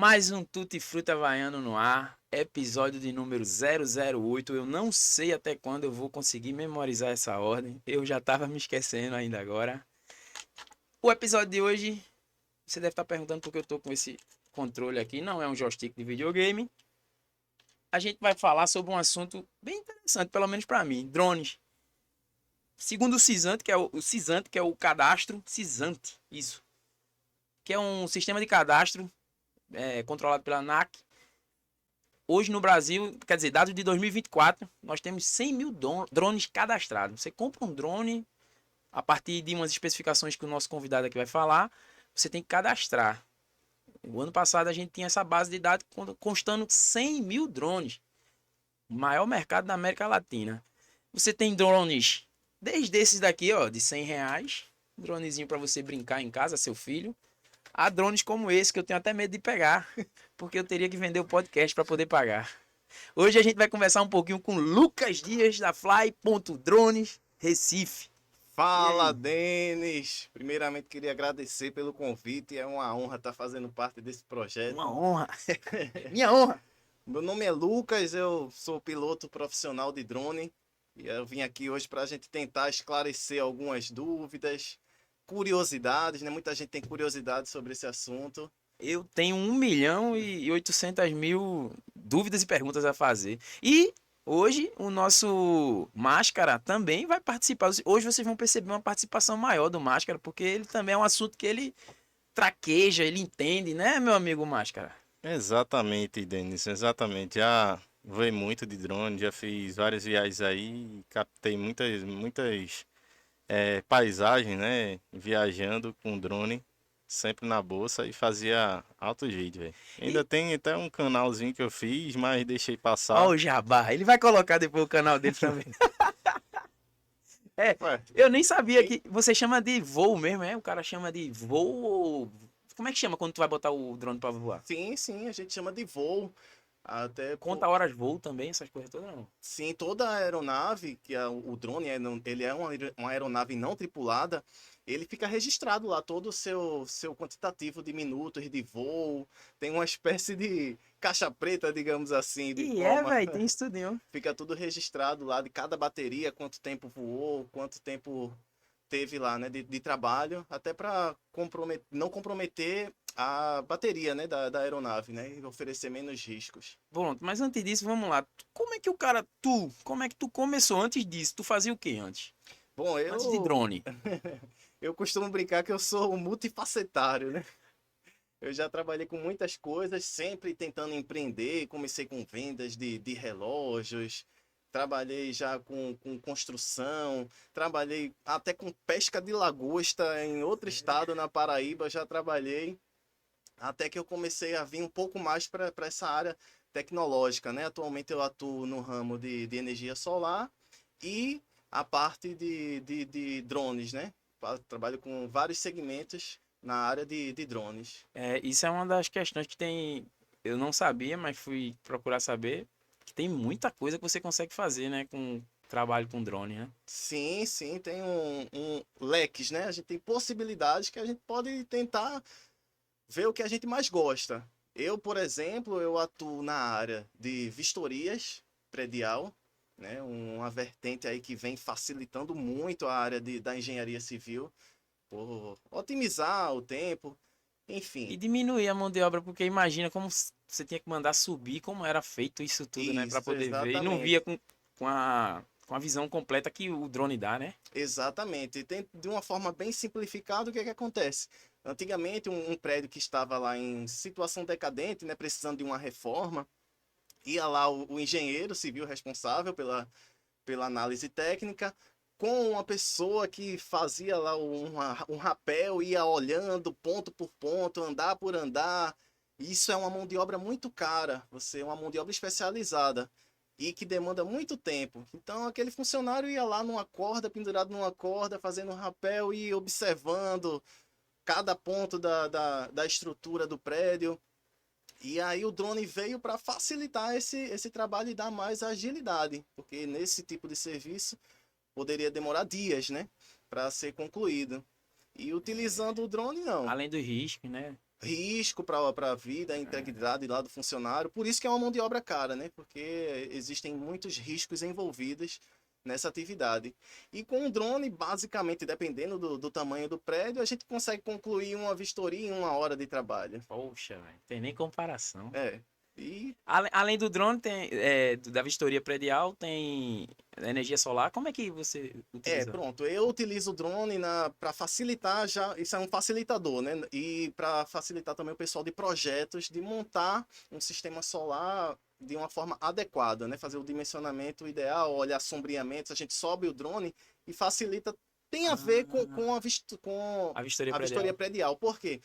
Mais um Tutti Frutti Havaiano no ar, episódio de número 008. Eu não sei até quando eu vou conseguir memorizar essa ordem. Eu já tava me esquecendo ainda agora. O episódio de hoje, você deve estar perguntando por que eu tô com esse controle aqui. Não é um joystick de videogame. A gente vai falar sobre um assunto bem interessante, pelo menos para mim, drones. Segundo o Cisante, que é o cadastro Cisante, isso, que é um sistema de cadastro controlado pela ANAC. Hoje no Brasil, quer dizer, dados de 2024, nós temos 100 mil drones cadastrados. Você compra um drone, a partir de umas especificações que o nosso convidado aqui vai falar, você tem que cadastrar. O ano passado a gente tinha essa base de dados constando 100 mil drones. O maior mercado da América Latina. Você tem drones, desde esses daqui, ó, de R$ 100, um dronezinho para você brincar em casa, seu filho. Há drones como esse que eu tenho até medo de pegar, porque eu teria que vender o podcast para poder pagar. Hoje a gente vai conversar um pouquinho com Lucas Dias da Fly.drones Recife. Fala, Denis! Primeiramente, queria agradecer pelo convite. É uma honra estar fazendo parte desse projeto. Uma honra. Minha honra. Meu nome é Lucas, eu sou piloto profissional de drone. E eu vim aqui hoje para a gente tentar esclarecer algumas dúvidas, curiosidades, né? Muita gente tem curiosidade sobre esse assunto. Eu tenho 1.800.000 dúvidas e perguntas a fazer. E hoje o nosso Máscara também vai participar. Hoje vocês vão perceber uma participação maior do Máscara, porque ele também é um assunto que ele traqueja, ele entende, né, meu amigo Máscara? Exatamente, Denis, exatamente. Já voei muito de drone, já fiz várias viagens aí, captei muitas paisagens, né? Viajando com drone, sempre na bolsa e fazia altos vídeos, velho. E Ainda tem até um canalzinho que eu fiz, mas deixei ó passar. o Jabá, ele vai colocar depois o canal dele também. É, Ué, eu nem sabia quem- que você chama de voo mesmo, é? O cara chama de voo ou... Como é que chama quando tu vai botar o drone pra voar? sim, a gente chama de voo. Até Conta horas voo também, essas coisas todas não. sim, toda a aeronave, que é o drone, ele é uma aeronave não tripulada, ele fica registrado lá todo o seu quantitativo de minutos de voo, tem uma espécie de caixa preta, digamos assim, de E é, forma, velho, tem estudinho. fica tudo registrado lá de cada bateria, quanto tempo voou, quanto tempo teve lá, né, de trabalho, até para não comprometer a bateria, né, da aeronave, né, e oferecer menos riscos. Pronto, mas antes disso, vamos lá. Como é que tu começou antes disso? Tu fazia o que antes? Bom, Antes de drone? eu costumo brincar que eu sou um multifacetário, né? Eu já trabalhei com muitas coisas, sempre tentando empreender. Comecei com vendas de relógios, trabalhei já com construção, trabalhei até com pesca de lagosta em outro estado, na Paraíba, já trabalhei. Até que eu comecei a vir um pouco mais para essa área tecnológica, né? Atualmente eu atuo no ramo de energia solar e a parte de drones, né? Trabalho com vários segmentos na área de drones. É, isso é uma das questões que tem. Eu não sabia, mas fui procurar saber que tem muita coisa que você consegue fazer, né? Com trabalho com drone, né? Sim, tem um leques, né? A gente tem possibilidades que a gente pode tentar ver o que a gente mais gosta. Eu, por exemplo, eu atuo na área de vistorias predial, né? Uma vertente aí que vem facilitando muito a área da engenharia civil, por otimizar o tempo, E enfim. diminuir a mão de obra, porque imagina como você tinha que mandar subir, como era feito isso tudo, né? Pra Isso, poder ver. E não exatamente. via com a visão completa que o drone dá, né? Exatamente. E tem, de uma forma bem simplificada, o que é que acontece? Antigamente, um prédio que estava lá em situação decadente, né, precisando de uma reforma, ia lá o engenheiro civil responsável pela análise técnica, com uma pessoa que fazia lá um rapel, ia olhando ponto por ponto, andar por andar. Isso é uma mão de obra muito cara, você é uma mão de obra especializada e que demanda muito tempo. Então aquele funcionário ia lá numa corda, pendurado numa corda, fazendo um rapel e observando cada ponto da estrutura do prédio. E aí o drone veio para facilitar esse trabalho e dar mais agilidade, porque nesse tipo de serviço poderia demorar dias, né, para ser concluído. E utilizando o drone, não. Além dos riscos, né? risco para a vida, a integridade lá do funcionário. Por isso que é uma mão de obra cara, né? Porque existem muitos riscos envolvidos nessa atividade. E com o drone, basicamente, dependendo do tamanho do prédio, a gente consegue concluir uma vistoria em 1 hora de trabalho. Poxa, velho, tem nem comparação. É. E Além do drone, da vistoria predial, tem energia solar. Como é que você utiliza? pronto, eu utilizo o drone para facilitar já, isso é um facilitador, né? E para facilitar também o pessoal de projetos de montar um sistema solar de uma forma adequada, né? Fazer o dimensionamento ideal, olhar sombreamentos, a gente sobe o drone e facilita. Tem a ver com A vistoria a vistoria predial. predial. Por quê?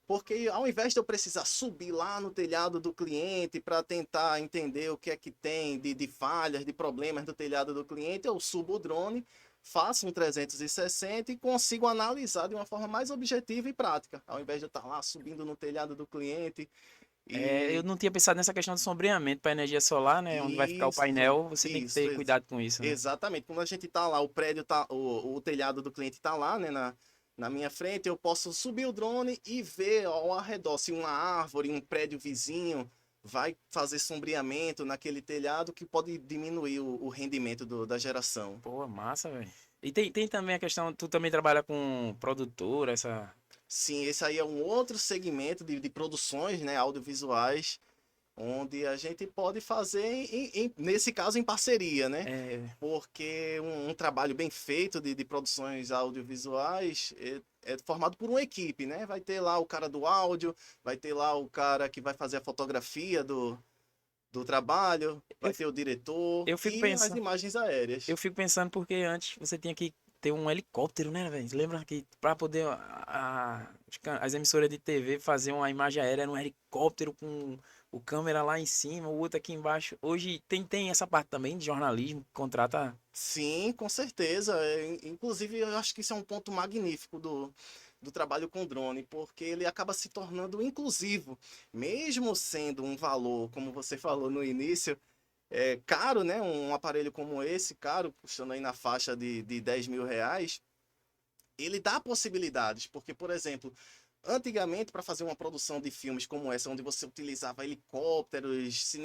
Porque ao invés de eu precisar subir lá no telhado do cliente para tentar entender o que é que tem de falhas, de problemas do telhado do cliente, eu subo o drone, faço um 360 e consigo analisar de uma forma mais objetiva e prática. Ao invés de eu estar lá subindo no telhado do cliente. Eu não tinha pensado nessa questão de sombreamento para energia solar, né? Onde vai ficar o Isso, painel, você tem que isso, ter cuidado com isso, né? Exatamente. Quando a gente tá lá, o prédio tá, o telhado do cliente tá lá, né, na minha frente, eu posso subir o drone e ver ao redor se uma árvore, um prédio vizinho vai fazer sombreamento naquele telhado que pode diminuir o rendimento da geração. Pô, massa, velho. E tem também a questão, tu também trabalha com produtora, essa... Sim, esse aí é um outro segmento de produções, né, audiovisuais, onde a gente pode fazer, nesse caso, em parceria, né? Porque um trabalho bem feito de produções audiovisuais é formado por uma equipe, né? Vai ter lá o cara do áudio, vai ter lá o cara que vai fazer a fotografia do trabalho, vai ter o diretor eu fico e pensando- as imagens aéreas. Eu fico pensando porque antes você tinha que ter um helicóptero, né, velho? Lembra que para poder as emissoras de TV fazer uma imagem aérea era um helicóptero com o câmera lá em cima, o outro aqui embaixo. Hoje tem essa parte também de jornalismo, que contrata... Sim, com certeza. Inclusive, eu acho que isso é um ponto magnífico do trabalho com drone, porque ele acaba se tornando inclusivo, mesmo sendo um valor, como você falou no início, caro, né? Um aparelho como esse, caro, custando aí na faixa de 10 mil reais, ele dá possibilidades, porque, por exemplo, antigamente, para fazer uma produção de filmes como essa, onde você utilizava helicópteros,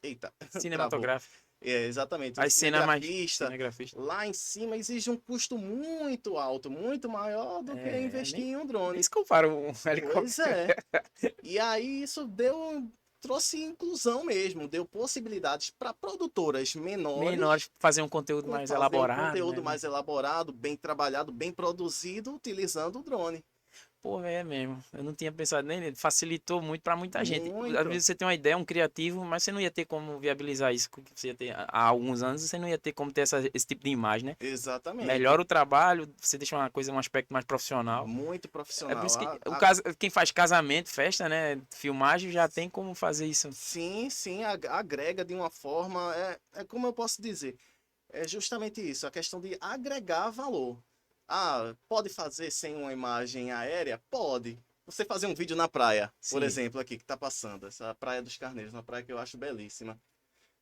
eita, travou. Cinematográfico. Exatamente. As cenas mais Cinegrafista, cinegrafista. lá em cima exige um custo muito alto, muito maior do que investir em um drone. Nem se compara um helicóptero. Pois é. E aí isso trouxe inclusão mesmo, deu possibilidades para produtoras Menores fazer um conteúdo mais fazer elaborado. um conteúdo né? mais elaborado, bem trabalhado, bem produzido, utilizando o drone. Pô, é mesmo. Eu não tinha pensado nem nele. Facilitou muito pra muita gente. Muito. Às vezes você tem uma ideia, um criativo, mas você não ia ter como viabilizar isso que você ia ter há alguns anos, você não ia ter como ter esse tipo de imagem, né? Exatamente. Melhora o trabalho, você deixa uma coisa, um aspecto mais profissional. Muito É profissional. por isso que quem faz casamento, festa, né? Filmagem já tem como fazer isso. Sim, agrega de uma forma. É como eu posso dizer. É justamente isso, a questão de agregar valor. Pode fazer sem uma imagem aérea? Pode. Você fazer um vídeo na praia, por Sim. exemplo, aqui que tá passando, essa Praia dos Carneiros, uma praia que eu acho belíssima.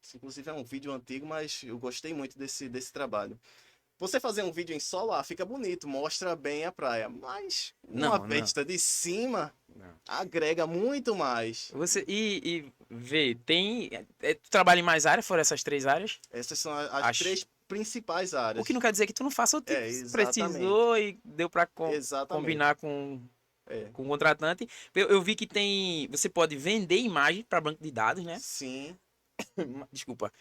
Isso, inclusive, é um vídeo antigo, mas eu gostei muito desse trabalho. Você fazer um vídeo em solo, fica bonito, mostra bem a praia, mas uma Não. vista de cima Não. agrega muito mais. Você, vê, tu trabalha em mais áreas, foram essas 3 áreas? Essas são as Acho- 3 principais áreas. O que não quer dizer que tu não faça o tipo. Exatamente. Precisou e deu pra Exatamente. combinar com É. o contratante. Eu vi que você pode vender imagem para banco de dados, né? Sim, Desculpa.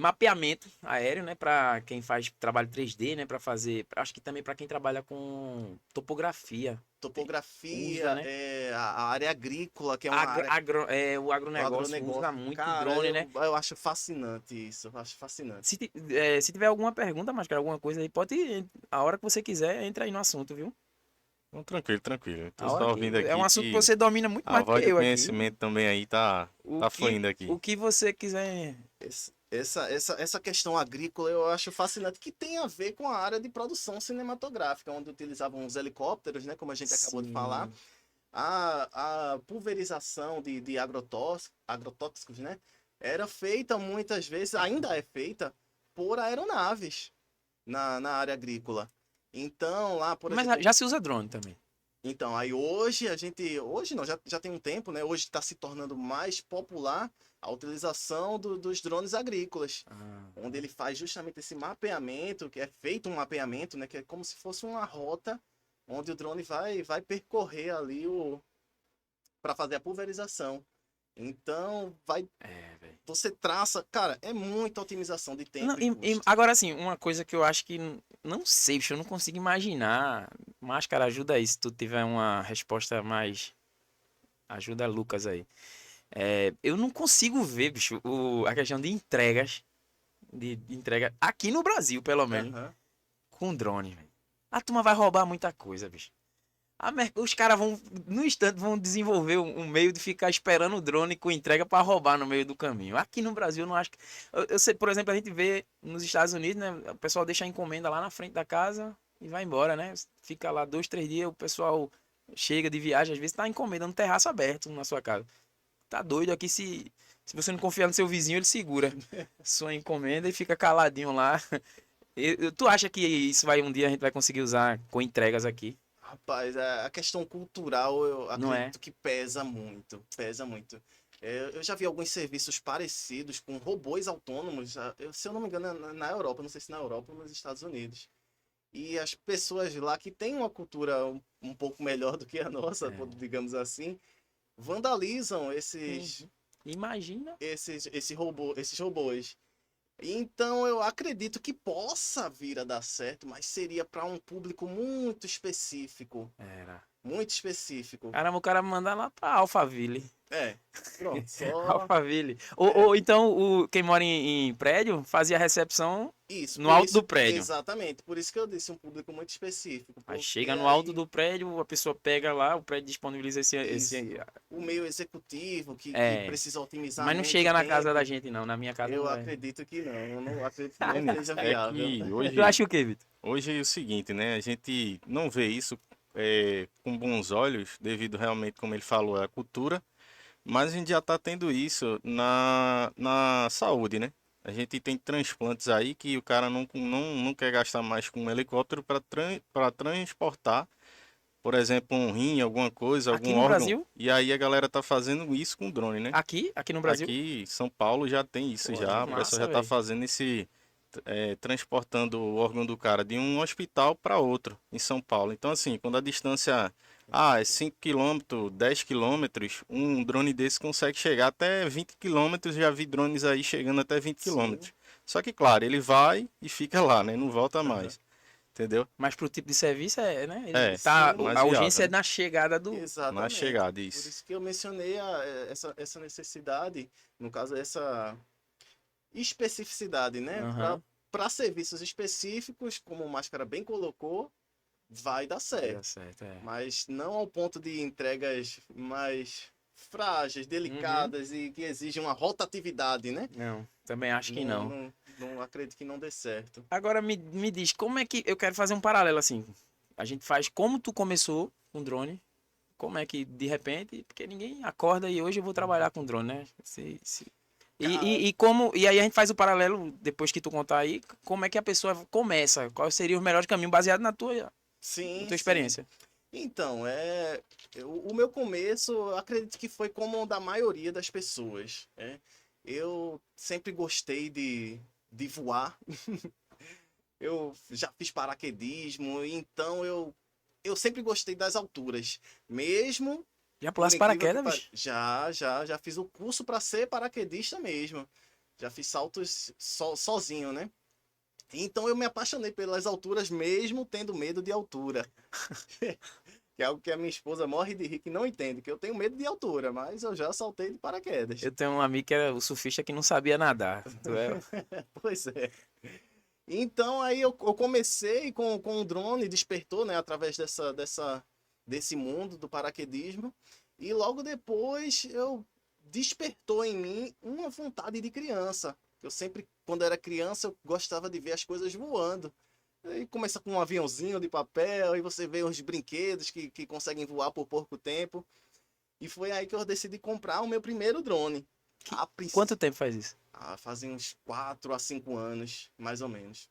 Mapeamento aéreo, né? Para quem faz trabalho 3D, né? Para fazer. Acho que também para quem trabalha com topografia. topografia, Usa, né? A área agrícola, que é uma área... O agronegócio usa muito Cara, drone, né? eu acho fascinante isso, eu acho fascinante. Se tiver alguma pergunta, mas alguma coisa aí, pode. A hora que você quiser, entra aí no assunto, viu? Então, tranquilo. Tô A só hora ouvindo aqui é um assunto que que você domina muito a mais voz que do eu aqui. conhecimento também aí tá fluindo aqui. O que você quiser. Essa questão agrícola eu acho fascinante, que tem a ver com a área de produção cinematográfica, onde utilizavam os helicópteros, né, como a gente acabou de Sim. falar. A pulverização de agrotóxicos, né, era feita muitas vezes, ainda é feita, por aeronaves na área agrícola. Então, lá, por Mas exemplo... já se usa drone também. Então, aí hoje a gente. Hoje não, já tem um tempo, né? Hoje está se tornando mais popular a utilização dos drones agrícolas, Ah, onde ele faz justamente esse mapeamento, que é feito um mapeamento, né? Que é como se fosse uma rota onde o drone vai percorrer ali para fazer a pulverização. Então, velho. você traça, cara, é muita otimização de Não, tempo e custo. agora, assim, uma coisa que eu acho que. Não sei, bicho, eu não consigo imaginar. Máscara, ajuda aí, se tu tiver uma resposta mais. Ajuda Lucas aí. Eu não consigo ver, bicho, a questão de entregas. De entrega aqui no Brasil, pelo menos, Aham. com drone, velho. A turma vai roubar muita coisa, bicho. Os caras vão, no instante, vão desenvolver um meio de ficar esperando o drone com entrega para roubar no meio do caminho. Aqui no Brasil, eu não acho que. Eu sei, por exemplo, a gente vê nos Estados Unidos, né? O pessoal deixa a encomenda lá na frente da casa e vai embora, né? Fica lá 2, 3 dias, o pessoal chega de viagem, às vezes tá a encomenda no terraço aberto na sua casa. Tá doido aqui se você não confiar no seu vizinho, ele segura sua encomenda e fica caladinho lá. Tu acha que isso vai um dia a gente vai conseguir usar com entregas aqui? Rapaz, a questão cultural eu Não é? acredito que pesa muito, pesa muito. Eu já vi alguns serviços parecidos com robôs autônomos, se eu não me engano, é na Europa, não sei se na Europa ou nos Estados Unidos. E as pessoas lá que têm uma cultura um pouco melhor do que a nossa, É. digamos assim, vandalizam Uhum. Imagina. esses robôs. Então eu acredito que possa vir a dar certo, mas seria para um público muito específico. Era. Muito específico. Caramba, o cara manda lá pra Alphaville. É, pronto, só. Alphaville. É, Ou então quem mora em prédio fazia a recepção isso, no por alto do isso, prédio. exatamente, por isso que eu disse um público muito específico, Aí porque chega no alto aí, do prédio, a pessoa pega lá, o prédio disponibiliza esse. isso, o meio executivo que É. precisa otimizar Mas não muito o chega na casa da tempo, gente, não. Na minha casa não eu vai. acredito que não, eu não acredito que não Denis, seja é viável. que Tu hoje, acha o quê, Vitor? hoje é o seguinte, né? A gente não vê isso com bons olhos, devido realmente, como ele falou, à cultura, mas a gente já está tendo isso na saúde, né? A gente tem transplantes aí que o cara não quer gastar mais com um helicóptero para transportar, por exemplo, um rim, alguma coisa, Aqui algum no órgão. Brasil? E aí a galera tá fazendo isso com drone, né? Aqui no Brasil? Aqui em São Paulo já tem isso Pô, já, o pessoal Massa, já tá velho. fazendo transportando o órgão do cara de um hospital para outro em São Paulo. Então assim, quando a distância é 5 quilômetros, 10 quilômetros, um drone desse consegue chegar até 20 quilômetros, já vi drones aí chegando até 20 sim, quilômetros. Só que claro, ele vai e fica lá, né? Não volta aham, mais, entendeu? Mas pro tipo de serviço né? Ele É, tá, sim, mais a viável, urgência é né? na chegada do. Na exatamente. chegada, Por isso. isso que eu mencionei essa necessidade, no caso, essa especificidade, né? Aham. Para serviços específicos, como o Máscara bem colocou, vai dar Vai dar certo. certo, é. Mas não ao ponto de entregas mais frágeis, Uhum. delicadas e que exigem uma rotatividade, né? Não, também acho que Não, não. não, não acredito que não dê certo. Agora me diz, como é que. Eu quero fazer um paralelo assim. A gente faz como tu começou com drone. Como é que de repente. Porque ninguém acorda e hoje eu vou trabalhar com drone, né? Cara, E aí a gente faz o paralelo, depois que tu contar aí, como é que a pessoa começa? Qual seria o melhor caminho baseado na sim, tua sim. experiência? Então, o meu começo, eu acredito que foi como o da maioria das pessoas, né? Eu sempre gostei de voar. Eu já fiz paraquedismo, então eu sempre gostei das alturas. Mesmo, Já por pulasse incrível que paraquedas, pareça, bicho? já fiz o curso para ser paraquedista mesmo. Já fiz saltos sozinho, né? Então eu me apaixonei pelas alturas mesmo tendo medo de altura. Que é algo que a minha esposa morre de rir que não entende, que eu tenho medo de altura, mas eu já saltei de paraquedas. Eu tenho um amigo que era o surfista que não sabia nadar. Tu é... Pois é. Então aí eu comecei com o drone, despertou, né, através desse mundo do paraquedismo. E logo depois eu despertou em mim uma vontade de criança. Eu sempre, quando era criança, eu gostava de ver as coisas voando. Aí começa com um aviãozinho de papel, e você vê os brinquedos que conseguem voar por pouco tempo. E foi aí que eu decidi comprar o meu primeiro drone. A Quanto princípio, tempo faz isso? fazem uns 4 a 5 anos, mais ou menos.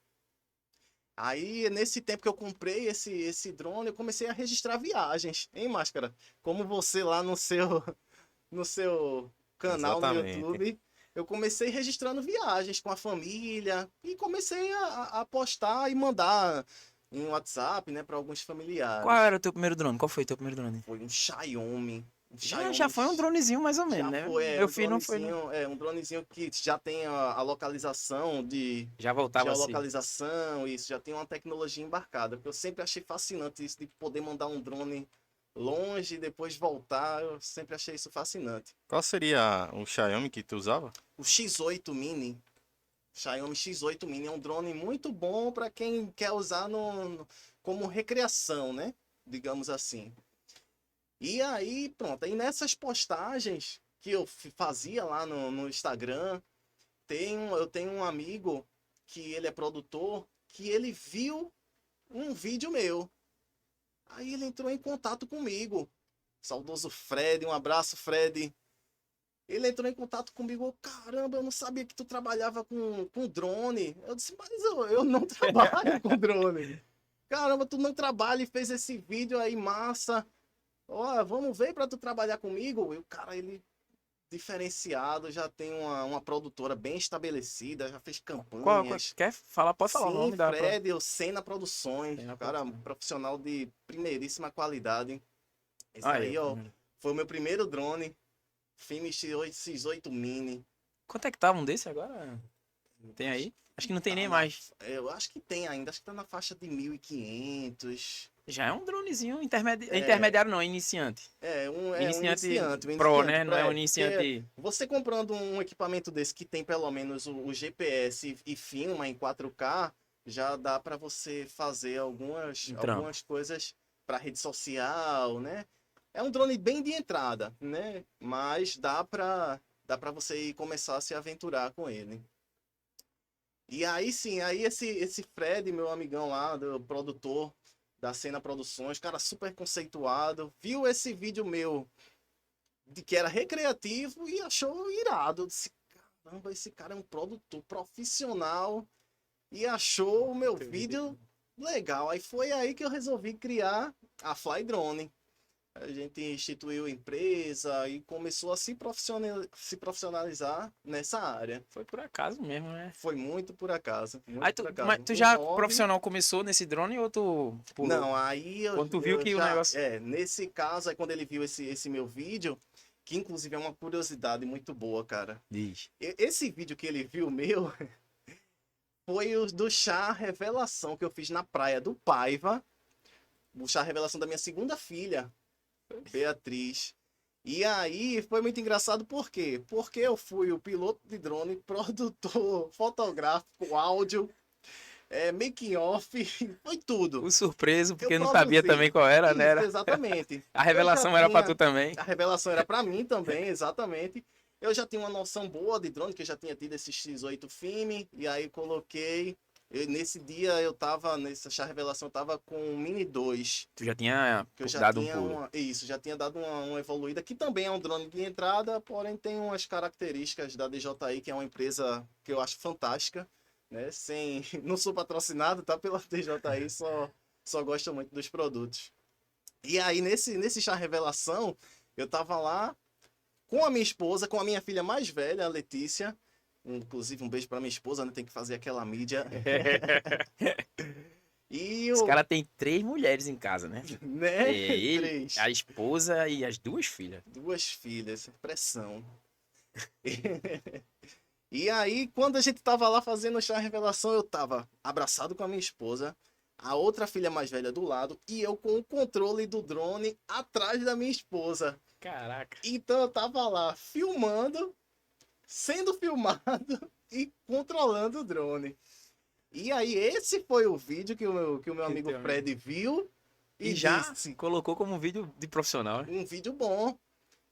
Aí, nesse tempo que eu comprei esse drone, eu comecei a registrar viagens, hein, Máscara? Como você lá no seu canal no Exatamente. YouTube, eu comecei registrando viagens com a família e comecei a postar e mandar em WhatsApp, né, para alguns Qual familiares. era o teu primeiro drone? Qual foi o teu primeiro drone? Foi um Xiaomi. Um Já Xiaomi foi um dronezinho mais ou menos, já né? foi, Meu filho não foi, não. um dronezinho que já tem a localização de Já voltava assim. geolocalização, isso, já tem uma tecnologia embarcada. Porque eu sempre achei fascinante isso de poder mandar um drone longe e depois voltar. Eu sempre achei isso fascinante. Qual seria o Xiaomi que tu usava? O X8 Mini, Xiaomi X8 Mini é um drone muito bom para quem quer usar como recreação, né? Digamos assim. E aí, pronto, aí nessas postagens que eu fazia lá no Instagram, eu tenho um amigo que ele é produtor, que ele viu um vídeo meu. Aí ele entrou em contato comigo. Saudoso Fred, um abraço, Fred. Ele entrou em contato comigo, "Ô, caramba, eu não sabia que tu trabalhava com drone." Eu disse, mas eu não trabalho com drone. Caramba, tu não trabalha e fez esse vídeo aí, massa. Ó, vamos ver pra tu trabalhar comigo? E o cara, ele diferenciado, já tem uma produtora bem estabelecida, já fez campanhas. Quer falar? Pode falar o Sim, nome da Fred, o Sena Produções, Tem na cara, produção. profissional de primeiríssima qualidade. Esse Aí, aí, ó, foi o meu primeiro drone, Finish X8 Mini. quanto é que tá um desse agora? Tem aí? Acho que não tem Tá nem mais. eu acho que tem ainda, acho que tá na faixa de 1.500. Já é um dronezinho É, intermediário, não, iniciante. é um Iniciante iniciante, um pro, iniciante, né? Não é um porque iniciante. você comprando um equipamento desse que tem pelo menos o GPS e filma em 4K, já dá para você fazer Um trampo. algumas coisas para rede social, né? É um drone bem de entrada, né? Mas dá para você ir começar a se aventurar com ele. E aí sim, aí esse Fred, meu amigão lá, do produtor da Cena Produções, cara super conceituado, viu esse vídeo meu de que era recreativo e achou irado. Eu disse, caramba, esse cara é um produtor profissional e achou o meu vídeo legal. Aí foi aí que eu resolvi criar a Fly Drone. A gente instituiu empresa e começou a se profissionalizar nessa área. Foi por acaso mesmo, né? Foi muito por acaso, muito Aí por mas acaso. tu Um já hobby. profissional começou nesse drone ou tu pulou? Não, aí Quando tu viu eu que o já. negócio. Nesse caso, aí quando ele viu esse meu vídeo, que inclusive é uma curiosidade muito boa, cara. Diz. Esse vídeo que ele viu meu foi o do chá revelação que eu fiz na praia do Paiva. O chá revelação da minha segunda filha, Beatriz. E aí foi muito engraçado, por quê? Porque eu fui o piloto de drone, produtor fotográfico, áudio, making off, foi tudo. O surpreso, Eu porque não sabia produzi. também qual era, né? Isso, exatamente. A Eu já revelação era pra tu tinha. também. A revelação era para mim também, exatamente. Eu já tinha uma noção boa de drone, que eu já tinha tido esse X8 Fime, e aí coloquei. Nesse dia eu tava, nessa chá revelação, eu tava com o Mini 2, Tu já tinha que eu já dado um tinha pulo. isso, já tinha dado uma evoluída, que também é um drone de entrada, porém tem umas características da DJI, que é uma empresa que eu acho fantástica, né? Sem, não sou patrocinado, tá? Pela DJI, só gosto muito dos produtos. E aí, nesse chá revelação, eu tava lá com a minha esposa, com a minha filha mais velha, a Letícia. Inclusive, um beijo pra minha esposa, né? Tem que fazer aquela mídia. E Esse eu, cara tem 3 mulheres em casa, né? É né? ele, Três. a esposa e as 2 filhas. Duas filhas, pressão. E aí, quando a gente tava lá fazendo o chá revelação, eu tava abraçado com a minha esposa, a outra filha mais velha do lado, e eu com o controle do drone atrás da minha esposa. Caraca. Então eu tava lá filmando, sendo filmado e controlando o drone. E aí esse foi o vídeo que o meu amigo Então, Fred viu e e já disse, colocou como um vídeo de profissional, né? um vídeo bom.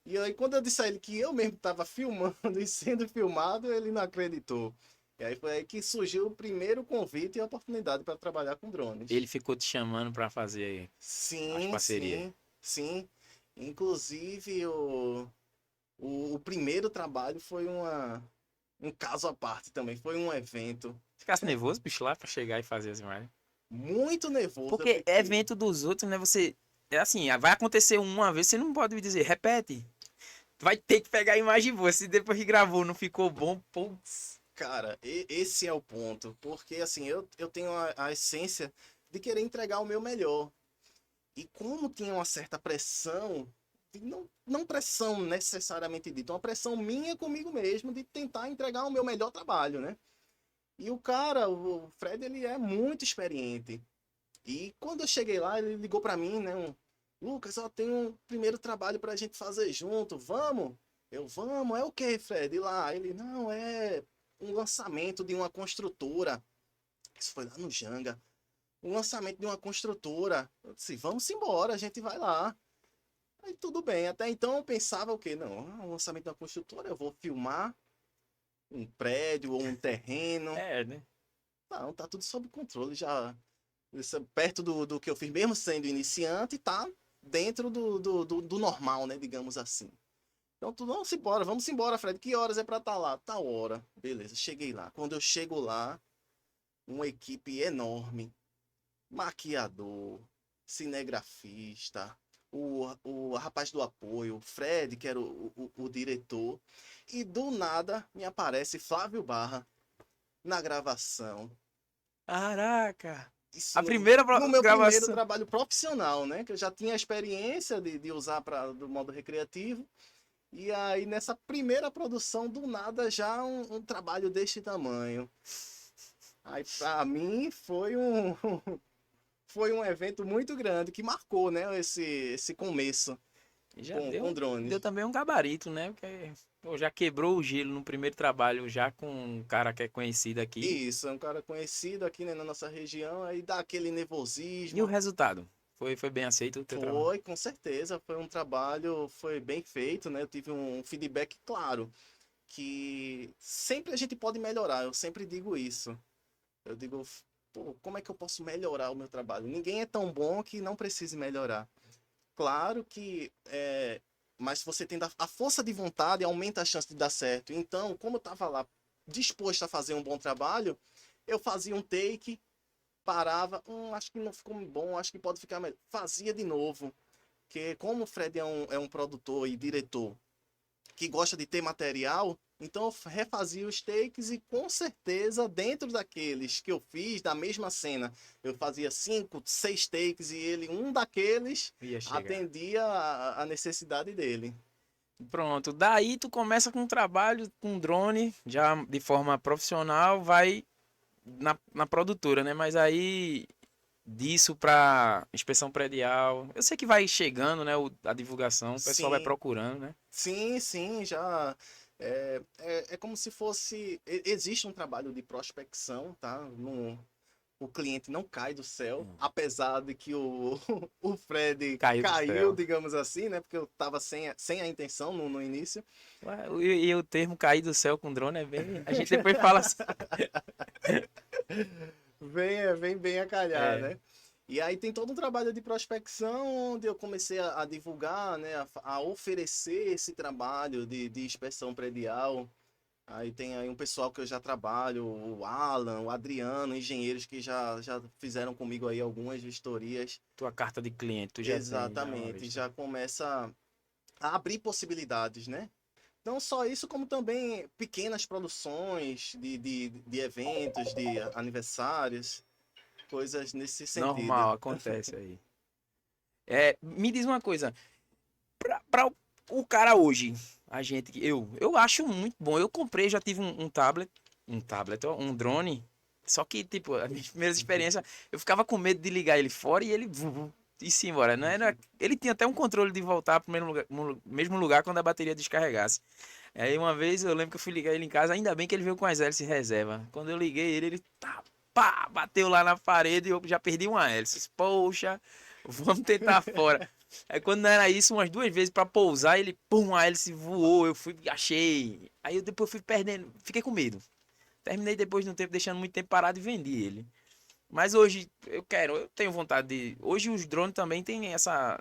E aí quando eu disse a ele que eu mesmo tava filmando e sendo filmado, ele não acreditou. E aí foi aí que surgiu o primeiro convite e a oportunidade para trabalhar com drones. Ele ficou te chamando pra fazer as Sim, parcerias. sim, sim. Inclusive o primeiro trabalho foi um caso à parte também, foi um evento. Ficasse nervoso, bicho, lá pra chegar e fazer as imagens. muito nervoso. Eu Porque fiquei. evento dos outros, né? Você. É assim, vai acontecer uma vez, você não pode me dizer, repete. Vai ter que pegar a imagem boa. Se depois que gravou não ficou bom, putz. Cara, esse é o ponto. Porque assim, eu tenho a essência de querer entregar o meu melhor. E como tinha uma certa pressão, e não pressão necessariamente dita, uma pressão minha comigo mesmo de tentar entregar o meu melhor trabalho, né? E o cara, o Fred, ele é muito experiente. E quando eu cheguei lá, ele ligou pra mim, né? Lucas, ó, tem um primeiro trabalho pra gente fazer junto, vamos? Vamos, é o quê, Fred? E lá, ele, não, é um lançamento de uma construtora. Isso foi lá no Janga. Um lançamento de uma construtora. Eu disse, vamos embora, a gente vai lá. Aí tudo bem, até então eu pensava o quê? Não, um lançamento de uma construtora, eu vou filmar um prédio ou um terreno. É, né? Não, tá tudo sob controle já. Isso é perto do que eu fiz, mesmo sendo iniciante, tá dentro do normal, né? Digamos assim. Então, vamos embora, Fred. Que horas é pra estar lá? Tá hora. Beleza, cheguei lá. Quando eu chego lá, uma equipe enorme, maquiador, cinegrafista, o rapaz do apoio, o Fred, que era o diretor, e do nada me aparece Flávio Barra na gravação. Caraca. Isso A primeira no meu primeiro gravação. trabalho profissional, né? Que eu já tinha experiência de usar do modo recreativo. E aí, nessa primeira produção, do nada, já um trabalho deste tamanho. Aí, pra mim, foi um evento muito grande que marcou, né? Esse começo Já com deu drones. também um gabarito, né? Porque pô, já quebrou o gelo no primeiro trabalho, já com um cara que é conhecido aqui. E isso, é um cara conhecido aqui, né, na nossa região, aí dá aquele E o nervosismo. resultado? Foi bem aceito o teu trabalho? Foi, com certeza, foi um trabalho, foi bem feito, né? Eu tive um feedback claro, que sempre a gente pode melhorar, eu sempre digo isso. Eu digo, pô, como é que eu posso melhorar o meu trabalho? Ninguém é tão bom que não precise melhorar. Claro que mas se você tem a força de vontade, aumenta a chance de dar certo. Então, como eu estava lá disposto a fazer um bom trabalho, eu fazia um take, parava, acho que não ficou bom, acho que pode ficar melhor. Fazia de novo. Porque como o Fred é um produtor e diretor que gosta de ter material, então eu refazia os takes e com certeza dentro daqueles que eu fiz da mesma cena, eu fazia 5, 6 takes e ele um daqueles Ia chegar. atendia a necessidade dele. Pronto, daí tu começa com um trabalho com drone, já de forma profissional, vai na produtora, né? Mas aí disso pra inspeção predial, eu sei que vai chegando, né? A divulgação, o pessoal vai Sim, procurando, né? sim, já é como se fosse existe um trabalho de prospecção, tá? O cliente não cai do céu, apesar de que o Fred Caiu do caiu, céu. digamos assim, né? Porque eu tava sem a intenção no início. Ué, e o termo cair do céu com drone é bem. A gente depois fala assim. Vem bem a calhar, É, né? E aí tem todo um trabalho de prospecção onde eu comecei a divulgar, né? A oferecer esse trabalho de inspeção predial. Aí tem aí um pessoal que eu já trabalho, o Alan, o Adriano, engenheiros que já fizeram comigo aí algumas vistorias. tua carta de cliente, tu já tem já uma Exatamente, vista. já começa a abrir possibilidades, né? Não só isso, como também pequenas produções de eventos, de aniversários, coisas nesse sentido. Normal, acontece aí. É, me diz uma coisa, pra o cara hoje, a gente, eu acho muito bom. Eu comprei, já tive um tablet, ó, um drone. Só que, tipo, a minha primeira experiência, eu ficava com medo de ligar ele fora e ele e se embora. Não era, ele tinha até um controle de voltar pro mesmo lugar quando a bateria descarregasse. Aí uma vez eu lembro que eu fui ligar ele em casa, ainda bem que ele veio com as hélices reserva. Quando eu liguei ele, tá, pá, bateu lá na parede e eu já perdi uma hélice. Poxa, vamos tentar fora. Aí quando não era isso, umas duas vezes pra pousar, ele, pum, a hélice voou, eu fui, achei. Aí eu depois fui perdendo, fiquei com medo. Terminei depois de um tempo, deixando muito tempo parado e vendi ele. Mas hoje eu tenho vontade de. Hoje os drones também tem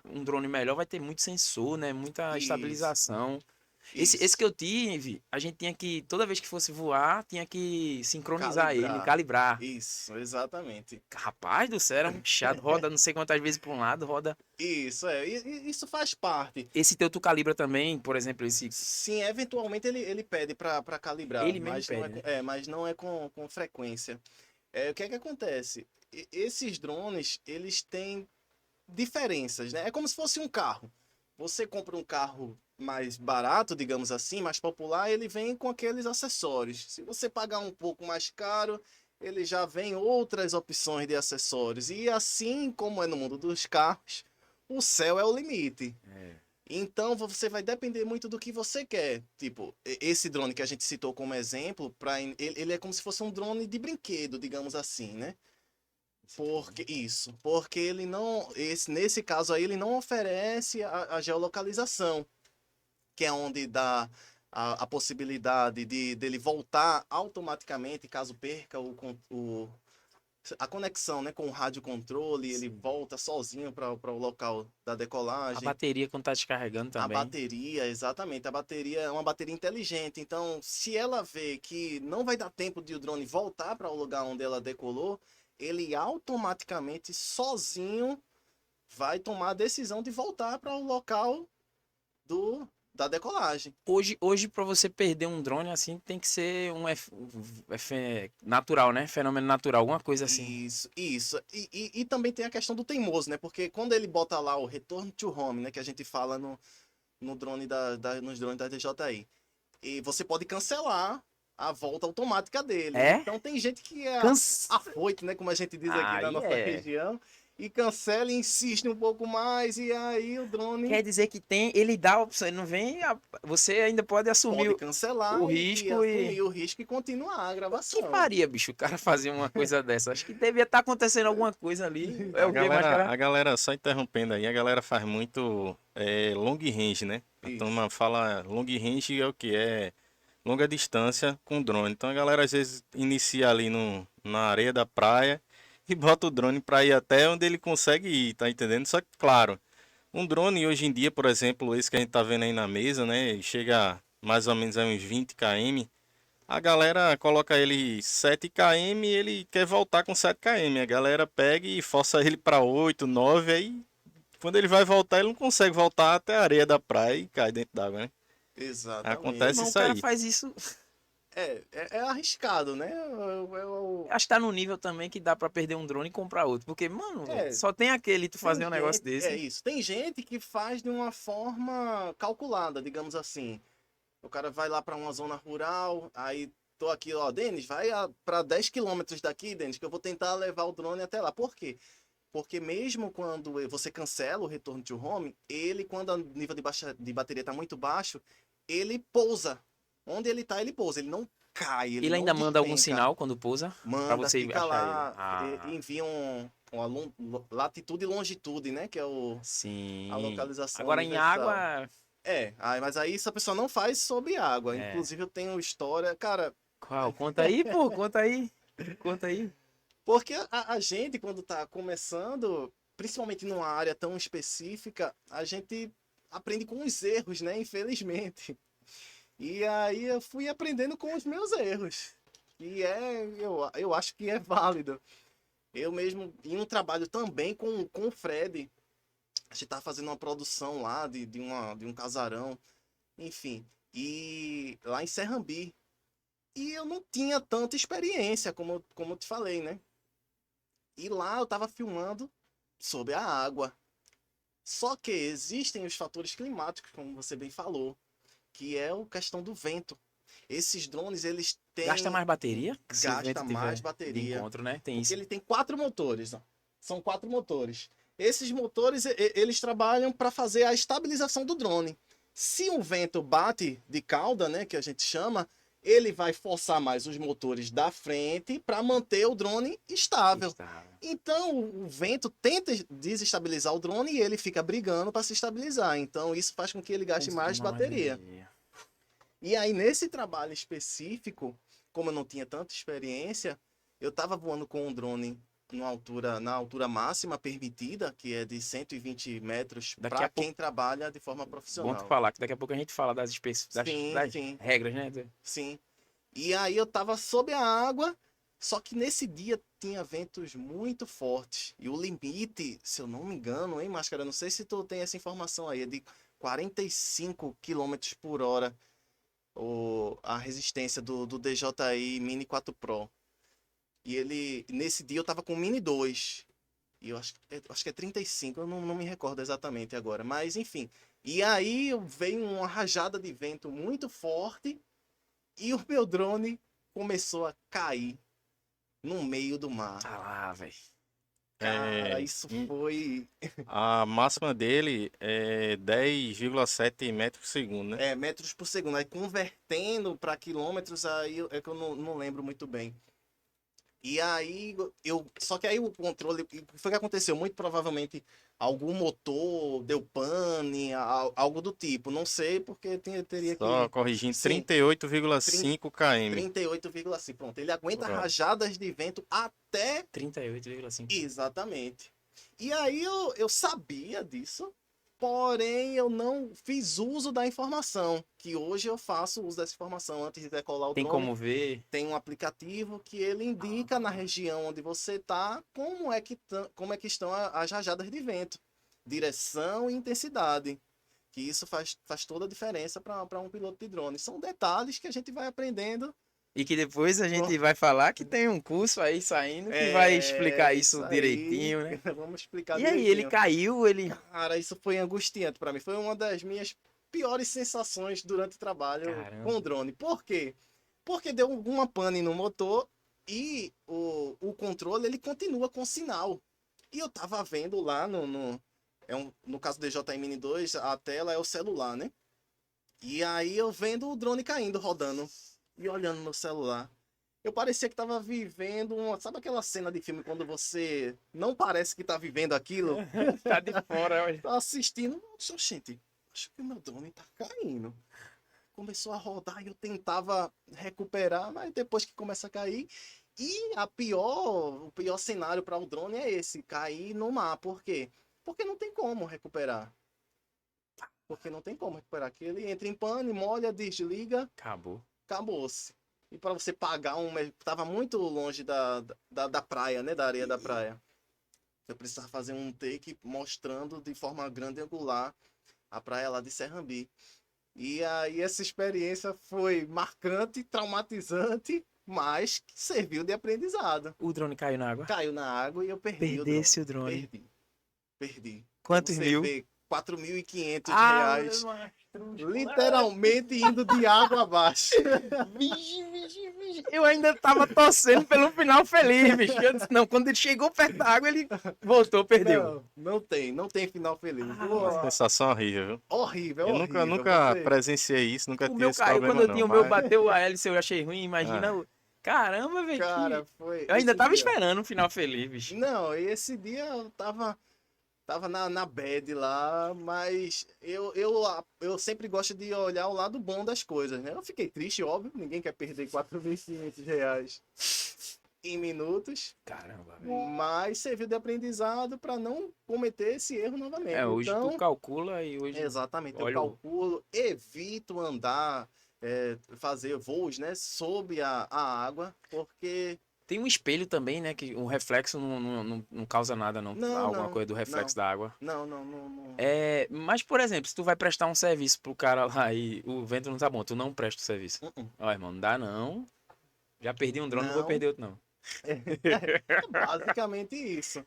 um drone melhor, vai ter muito sensor, né? Muita Isso. estabilização. Esse Isso. que eu tive, a gente tinha que, toda vez que fosse voar, tinha que sincronizar ele, Calibrar. calibrar. Isso, exatamente. Rapaz do céu, era muito chato. Roda não sei quantas vezes para um lado, roda. Isso, isso faz parte. Esse teu tu calibra também, por exemplo, esse. Sim, eventualmente ele pede para calibrar, Ele mesmo mas não pede, é, né? mas não é com frequência. O que é que acontece? Esses drones, eles têm diferenças, né? É como se fosse um carro. Você compra um carro mais barato, digamos assim, mais popular, ele vem com aqueles acessórios. Se você pagar um pouco mais caro, ele já vem outras opções de acessórios. E assim como é no mundo dos carros, o céu é o limite. É. Então você vai depender muito do que você quer. Tipo, esse drone que a gente citou como exemplo, ele é como se fosse um drone de brinquedo, digamos assim, né? Porque ele não, nesse caso aí, ele não oferece a geolocalização, que é onde dá a possibilidade dele voltar automaticamente, caso perca a conexão, né, com o rádio controle, ele Sim. volta sozinho para o local da A decolagem. bateria quando tá descarregando A também. bateria, exatamente, a bateria é uma bateria inteligente, então se ela vê que não vai dar tempo de o drone voltar para o lugar onde ela decolou, ele automaticamente, sozinho, vai tomar a decisão de voltar para o local da decolagem. Hoje para você perder um drone assim, tem que ser natural, né? Fenômeno natural, alguma coisa assim. Isso, isso. E também tem a questão do teimoso, né? Porque quando ele bota lá o return to home, né? Que a gente fala no drone nos drones da DJI. E você pode cancelar a volta automática dele. É? Então tem gente que é Cansa. afoito, né? Como a gente diz aqui na Aí nossa é. região. E cancela e insiste um pouco mais. E aí o drone Quer dizer que tem, ele dá a opção, ele não vem, você ainda pode assumir pode o cancelar e risco e assumir o risco e continuar a o que gravação. faria, bicho, o cara fazer uma coisa dessa? Acho que devia estar acontecendo alguma coisa ali. É A o que mais galera, cara? a galera, só interrompendo aí, a galera faz muito long range, né? A Isso. turma fala long range é o que? É longa distância com drone. Então a galera às vezes inicia ali na areia da praia e bota o drone para ir até onde ele consegue ir, tá entendendo? Só que, claro, um drone hoje em dia, por exemplo, esse que a gente tá vendo aí na mesa, né? Chega mais ou menos a uns 20 km. A galera coloca ele 7 km e ele quer voltar com 7 km. A galera pega e força ele para 8, 9, aí quando ele vai voltar, ele não consegue voltar até a areia da praia e cai dentro d'água, né? Meu Exatamente. Acontece irmão, o isso cara aí. faz isso. É arriscado, né? Acho que tá no nível também que dá pra perder um drone e comprar outro. Porque, mano, velho, É, só tem aquele tu tem fazer um negócio gente, é desse. isso. Tem gente que faz de uma forma calculada, digamos assim. O cara vai lá para uma zona rural, aí tô aqui, ó, Denis, vai para 10 quilômetros daqui, Denis, que eu vou tentar levar o drone até lá. Por quê? Porque mesmo quando você cancela o retorno to home, ele, quando o nível de bateria está muito baixo, ele pousa. Onde ele está, ele pousa. Ele não cai, ele Ele não ainda manda algum despenca. sinal quando pousa pra Manda, você fica achar ele. lá, Ah, envia uma latitude e longitude, né? Que é a sim. localização Agora em universal. água, Mas aí essa pessoa não faz sob água. é. Inclusive eu tenho história, cara, Qual? Conta aí, pô, conta aí. Conta aí. porque a gente, quando tá começando, principalmente numa área tão específica, a gente aprende com os erros, né? Infelizmente. E aí eu fui aprendendo com os meus erros. Eu acho que é válido. Eu mesmo, em um trabalho também com o Fred, a gente tava fazendo uma produção lá de um casarão, enfim, e lá em Serrambi. E eu não tinha tanta experiência, como eu te falei, né? E lá eu tava filmando sobre a água. Só que existem os fatores climáticos, como você bem falou, que é a questão do vento. Esses drones, eles Gasta têm mais bateria se o gasta vento mais tiver de bateria, encontro, né? Tem porque isso. ele tem 4 motores, ó. São 4 motores. Esses motores, eles trabalham para fazer a estabilização do drone. Se o vento bate de cauda, né, que a gente chama, ele vai forçar mais os motores da frente para manter o drone estável. Estável. Então, o vento tenta desestabilizar o drone e ele fica brigando para se estabilizar. Então, isso faz com que ele gaste mais Consuma mais bateria. energia. E aí, nesse trabalho específico, como eu não tinha tanta experiência, eu estava voando com um drone na altura máxima permitida, que é de 120 metros, Daqui para a pouco- quem trabalha de forma Bom tu profissional. falar, que daqui a pouco a gente fala Sim, das sim, regras, né? sim. E aí eu tava sob a água, só que nesse dia tinha ventos muito fortes. E o limite, se eu não me engano, hein, Máscara, não sei se tu tem essa informação aí, é de 45 quilômetros por hora a resistência do DJI Mini 4 Pro. E ele, nesse dia eu tava com o Mini 2. E eu acho que é 35, eu não me recordo exatamente agora. Mas enfim. E aí veio uma rajada de vento muito forte e o meu drone começou a cair no meio do mar. Ah lá, velho. Cara, É, isso foi a máxima dele é 10,7 metros por segundo, né? metros por segundo. Aí convertendo para quilômetros, aí é que eu não lembro muito bem. E aí só que aí o controle, o que foi que aconteceu? Muito provavelmente algum motor deu pane, algo do tipo. Não sei porque teria Só que, corrigindo, sim, 38,5 km. 38,5. Pronto, ele aguenta Pronto. rajadas de vento até 38,5. exatamente. E aí eu sabia disso, porém eu não fiz uso da informação, que hoje eu faço uso dessa informação antes de decolar o Tem drone. como ver? Tem um aplicativo que ele indica na região onde você está como é que estão as rajadas de vento, direção e intensidade. Que isso faz toda a diferença para um piloto de drone. São detalhes que a gente vai aprendendo. E que depois a Bom, gente vai falar que tem um curso aí saindo que vai explicar é isso isso aí. direitinho, né? Vamos explicar E aí, ele direitinho. caiu, ele. Cara, isso foi angustiante para mim. Foi uma das minhas piores sensações durante o trabalho com o Caramba. drone. Por quê? Porque deu uma pane no motor e o controle ele continua com sinal. E eu tava vendo lá no caso do DJI Mini 2, a tela é o celular, né? E aí eu vendo o drone caindo, rodando e olhando no celular. Eu parecia que tava vivendo sabe aquela cena de filme quando você não parece que tá vivendo aquilo? Tá de fora, olha. Tô assistindo, gente, acho que o meu drone tá caindo. Começou a rodar e eu tentava recuperar, mas depois que começa a cair. E o pior cenário para o drone é esse, cair no mar. Por quê? Porque não tem como recuperar. Porque não tem como recuperar. Que ele entra em pane, molha, desliga, Acabou. acabou-se. E para você pagar tava muito longe da praia, né? Da areia da praia. Eu precisava fazer um take mostrando de forma grande e angular a praia lá de Serrambi. E aí essa experiência foi marcante, traumatizante, mas que serviu de aprendizado. O drone caiu na água. Caiu na água e eu perdi Perdesse o drone. Perdi. Pra Quantos você mil? ver, R$ 4.500. Mastro. Literalmente indo de água abaixo. Vixe, vixe, vixe. Eu ainda tava torcendo pelo final feliz, bicho. Eu disse, não, quando ele chegou perto da água, ele voltou, perdeu. Não tem final feliz. Uma sensação horrível, viu? Horrível, Eu horrível. nunca Você- presenciei isso, nunca O tive meu esse caiu quando problema eu não, tinha o meu, mas... bateu a hélice, eu achei ruim, imagina Ah, o... Caramba, velho, Cara, foi. eu ainda esse tava dia. esperando um final feliz, bicho. Não, e esse dia eu tava na bad lá, mas eu sempre gosto de olhar o lado bom das coisas, né? Eu fiquei triste, óbvio, ninguém quer perder R$ 4.500 em minutos, Caramba, velho. mas serviu de aprendizado para não cometer esse erro novamente. É, hoje tu Então, calcula e hoje... exatamente, eu olha o... calculo, evito andar, fazer voos, né, sob a água, porque Tem um espelho também, né? Que o reflexo não causa nada, não. não, Alguma não, coisa do reflexo não, da água. não. É, mas, por exemplo, se tu vai prestar um serviço pro cara lá e o vento não tá bom, tu não presta o serviço. Uh-uh. Ó, irmão, não dá não. Já perdi um drone, não vou Não. perder outro, não. É basicamente isso.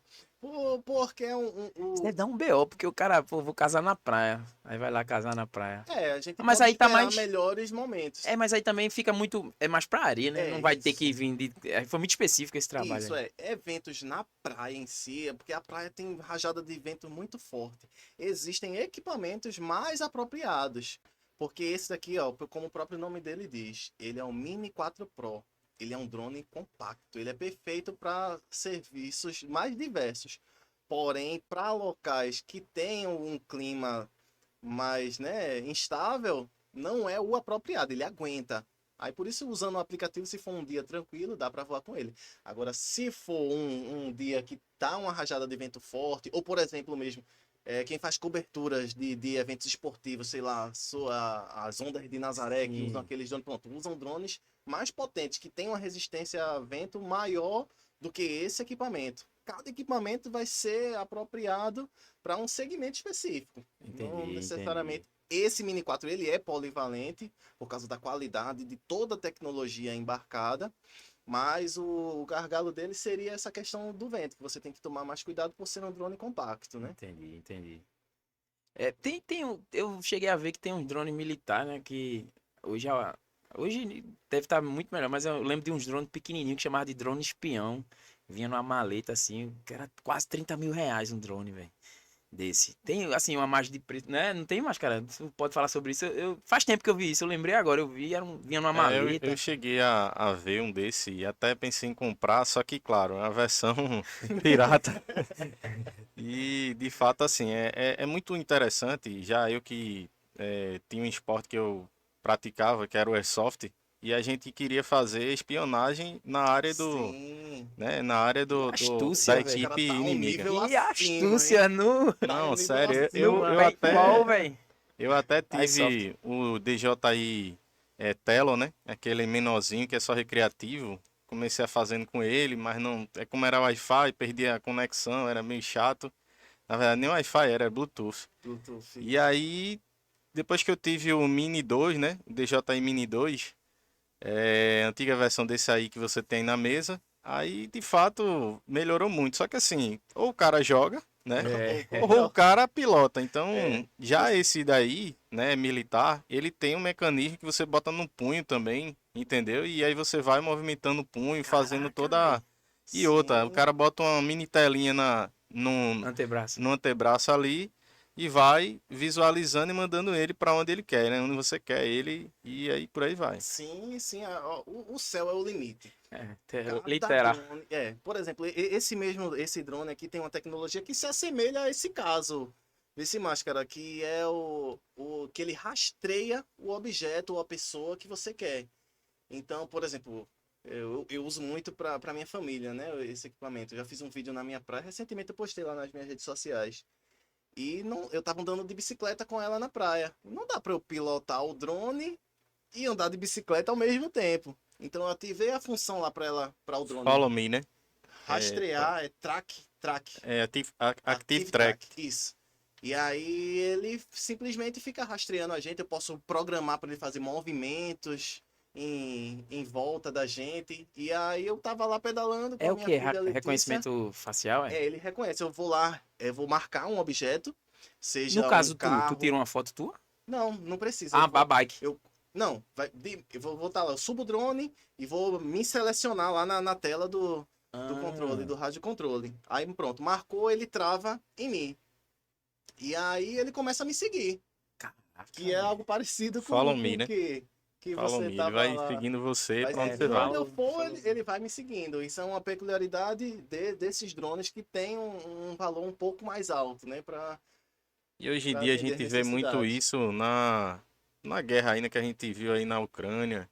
Porque é Isso deve dar um BO, porque o cara, pô, vou casar na praia. Aí vai lá casar na praia. a gente Mas pode aí tá esperar mais- melhores momentos. É, mas aí também fica muito. É mais pra areia, né? É, Não vai ter isso. que vir de. Foi muito específico esse trabalho. Isso aí. eventos na praia em si, porque a praia tem rajada de vento muito forte. Existem equipamentos mais apropriados, porque esse daqui, ó, como o próprio nome dele diz, ele é um Mini 4 Pro. Ele é um drone compacto, ele é perfeito para serviços mais diversos. Porém, para locais que tenham um clima mais, né, instável, não é o apropriado. Ele aguenta Aí por isso, usando o aplicativo, se for um dia tranquilo, dá para voar com ele. Agora, se for um dia que tá uma rajada de vento forte, ou por exemplo mesmo, quem faz coberturas de eventos esportivos, sei lá, as ondas de Nazaré, que usam Sim. aqueles drones, pronto, usam drones mais potentes, que tem uma resistência a vento maior do que esse equipamento. Cada equipamento vai ser apropriado para um segmento específico. Não Entendi, entendi. necessariamente. Esse Mini 4 ele é polivalente por causa da qualidade de toda a tecnologia embarcada, mas o gargalo dele seria essa questão do vento, que você tem que tomar mais cuidado por ser um drone compacto, né? Entendi, entendi. Eu cheguei a ver que tem uns drones militares, né? Que hoje, hoje deve estar muito melhor, mas eu lembro de uns drones pequenininhos que chamavam de drone espião. Vinha numa maleta assim, que era quase R$ 30.000 um drone, velho. Desse. Tem, assim, uma margem de preço, né? Não tem mais, cara. Você pode falar sobre isso. Faz tempo que eu vi isso, eu lembrei agora. Eu vi, vinha numa Eu maleta. cheguei a ver um desse e até pensei em comprar, só que, claro, é a versão pirata. E, de fato, assim, é muito interessante. Já eu que tinha um esporte que eu praticava, que era o Airsoft, e a gente queria fazer espionagem na área Sim. na área Que da astúcia, O velho. cara equipe tá um inimiga. nível Que acima, hein? astúcia no, Tá um Não, nível sério, no acima. paintball, velho. eu até iSoft. tive o DJI Telo, né? Aquele menorzinho que é só recreativo. Comecei a fazendo com ele, mas não. É como era Wi-Fi, perdi a conexão, era meio chato. Na verdade, nem Wi-Fi era Bluetooth. Bluetooth. E aí, depois que eu tive o Mini 2, né? O DJI Mini 2, a antiga versão desse aí que você tem na mesa, aí de fato melhorou muito. Só que assim, ou o cara joga, né? Ou Ou o compra. cara pilota. Então, É, já esse daí, né, militar, ele tem um mecanismo que você bota no punho também, entendeu? E aí você vai movimentando o punho, fazendo caraca, toda. velho. E outra, o cara Sim. bota uma mini telinha Antebraço. no antebraço ali e vai visualizando e mandando ele para onde ele quer, né? Onde você quer ele e aí por aí vai. Sim, sim. Ó, o céu é o limite. Cada Literal. drone. Por exemplo, esse drone aqui tem uma tecnologia que se assemelha a esse caso. Esse máscara, que é o que ele rastreia o objeto ou a pessoa que você quer. Então, por exemplo, eu uso muito para minha família, né? Esse equipamento. Eu já fiz um vídeo na minha praia. Recentemente eu postei lá nas minhas redes sociais. E não, eu tava andando de bicicleta com ela na praia. Não dá para eu pilotar o drone e andar de bicicleta ao mesmo tempo. Então eu ativei a função lá para ela, para o drone Follow me, né? É, rastrear, track, Active active Track. track, isso. E aí ele simplesmente fica rastreando a gente. Eu posso programar para ele fazer movimentos em volta da gente. E aí eu tava lá pedalando com É a o minha que? filha Letícia. Reconhecimento facial, é? Ele reconhece. Eu vou lá, eu vou marcar um objeto, No seja um caso, tu tira carro. uma foto tua? Não, não precisa. Ah, a bike. Não, eu vou botar lá, eu subo o drone e vou me selecionar lá na tela do controle, Ah, do rádio controle. Aí pronto, marcou, ele trava em mim. E aí ele começa a me seguir, caraca, que é velho. algo parecido Follow com me, o né? que Follow você me. Ele tava vai lá. seguindo você Vai pra onde É, você seguir onde vai. eu for, follow. ele vai me seguindo. Isso é uma peculiaridade desses drones que tem um valor um pouco mais alto, né? E hoje em Pra dia a atender gente vê muito necessidades. isso na guerra ainda que a gente viu aí na Ucrânia.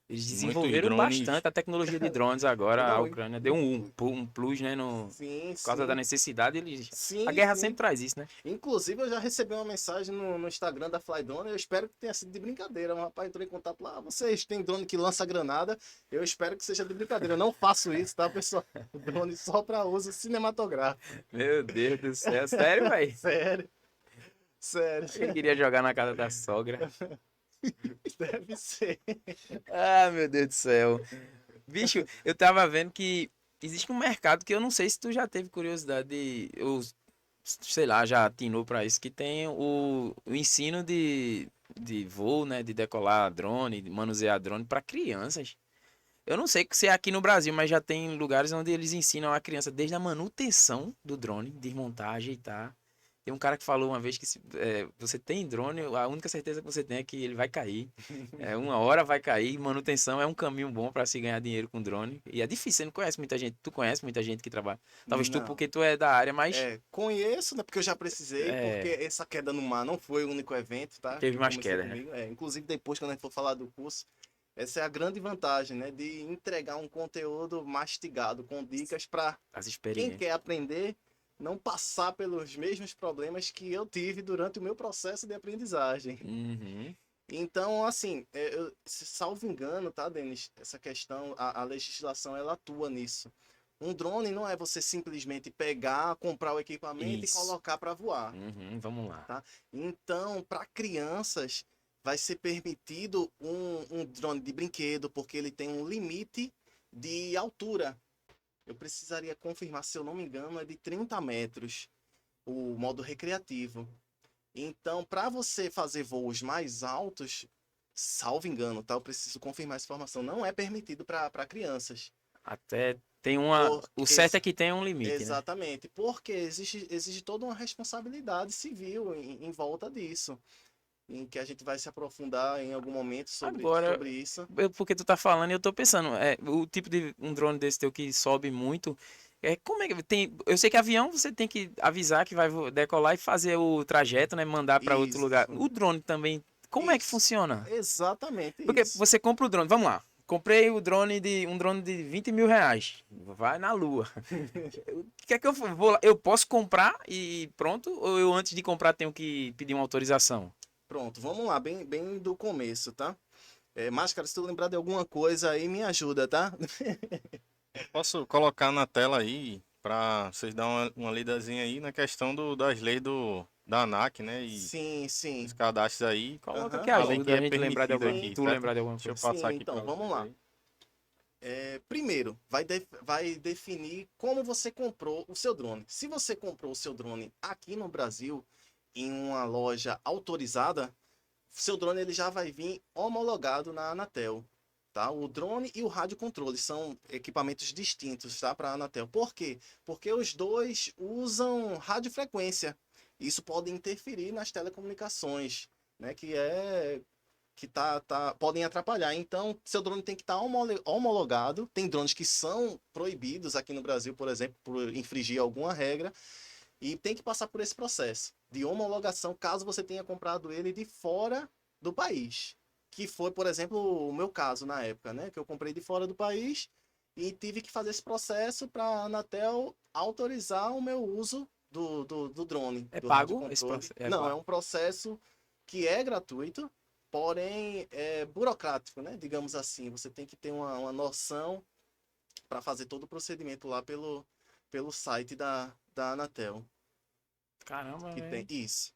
Eles Muitos desenvolveram drones. bastante a tecnologia de drones agora. A Não, Ucrânia deu um plus, né? sim, Por causa da sim. necessidade, eles. A Sim, guerra sempre sim. traz isso, né? Inclusive, eu já recebi uma mensagem no Instagram da Flydrone. Eu espero que tenha sido de brincadeira. Um rapaz entrou em contato lá. Vocês têm drone que lança granada? Eu espero que seja de brincadeira. Eu não faço isso, tá, pessoal? O drone só para uso cinematográfico. Meu Deus do céu. Sério, velho? Sério, sério. Ele queria jogar na casa da sogra. Deve ser. Ah, meu Deus do céu. Bicho, eu tava vendo que existe um mercado que eu não sei se tu já teve curiosidade ou sei lá, já atinou pra isso, que tem o ensino de voo, né, de decolar drone, de manusear drone pra crianças. Eu não sei se é aqui no Brasil, mas já tem lugares onde eles ensinam a criança desde a manutenção do drone, desmontar, ajeitar. Tem um cara que falou uma vez que se você tem drone, a única certeza que você tem é que ele vai cair. Uma hora vai cair, manutenção é um caminho bom para se ganhar dinheiro com drone. E é difícil, você não conhece muita gente. Tu conhece muita gente que trabalha. Talvez tu, Não. porque tu é da área, mas Conheço, né? Porque eu já precisei, porque é, essa queda no mar não foi o único evento, tá? teve Que mais começou queda, né? comigo. Inclusive, depois, quando a gente for falar do curso, Essa é a grande vantagem, né? De entregar um conteúdo mastigado, com dicas para As quem experiências. quer aprender não passar pelos mesmos problemas que eu tive durante o meu processo de aprendizagem. Uhum. Então, assim, salvo engano, tá, Denis? Essa questão, a legislação, ela atua nisso. Um drone não é você simplesmente pegar, comprar o equipamento e Isso. colocar para voar. Uhum, vamos lá. Tá? Então, para crianças, vai ser permitido um drone de brinquedo, porque ele tem um limite de altura. Eu precisaria confirmar, se eu não me engano, é de 30 metros, o modo recreativo. Então, para você fazer voos mais altos, salvo engano, tá? Eu preciso confirmar essa informação. Não é permitido para crianças. Até tem uma. O Porque, certo é que tem um limite, né? exatamente, porque exige toda uma responsabilidade civil em volta disso, em que a gente vai se aprofundar em algum momento Agora, sobre isso. porque tu tá falando e eu tô pensando, o tipo de um drone desse teu que sobe muito, como é que tem, eu sei que avião você tem que avisar que vai decolar e fazer o trajeto, né, mandar para outro lugar. Isso, O drone também, como é que isso, funciona? exatamente Porque isso. você compra o drone, vamos lá. Comprei um drone de 20 mil reais. Vai na lua. O que é que eu vou lá? Eu posso comprar e pronto? Ou eu antes de comprar tenho que pedir uma autorização? Pronto, vamos lá, bem do começo, tá? Máscara, se tu lembrar de alguma coisa aí, me ajuda, tá? Posso colocar na tela aí para vocês dar uma lidazinha aí na questão das leis da ANAC, né? E Sim, os sim. cadastros aí. Coloca que Aham. A lei que ajuda a é gente lembrar de permitida alguma, Sim, aqui, tu certo? lembrar de alguma Deixa eu coisa. passar sim, aqui para então, vamos vocês lá. aí. Primeiro, vai definir como você comprou o seu drone. Se você comprou o seu drone aqui no Brasil, em uma loja autorizada, seu drone ele já vai vir homologado na Anatel. Tá? O drone e o rádio controle são equipamentos distintos, tá? Para a Anatel. Por quê? Porque os dois usam radiofrequência. Isso pode interferir nas telecomunicações, né? Podem atrapalhar. Então, seu drone tem que estar homologado. Tem drones que são proibidos aqui no Brasil, por exemplo, por infringir alguma regra, e tem que passar por esse processo de homologação, caso você tenha comprado ele de fora do país. Que foi, por exemplo, o meu caso na época, né? Que eu comprei de fora do país e tive que fazer esse processo para a Anatel autorizar o meu uso do drone, É do rádio pago esse controle. processo? É Não, é pago. um processo que é gratuito, porém é burocrático, né? Digamos assim. Você tem que ter uma noção para fazer todo o procedimento lá pelo site da Anatel, Caramba, que tem velho. isso.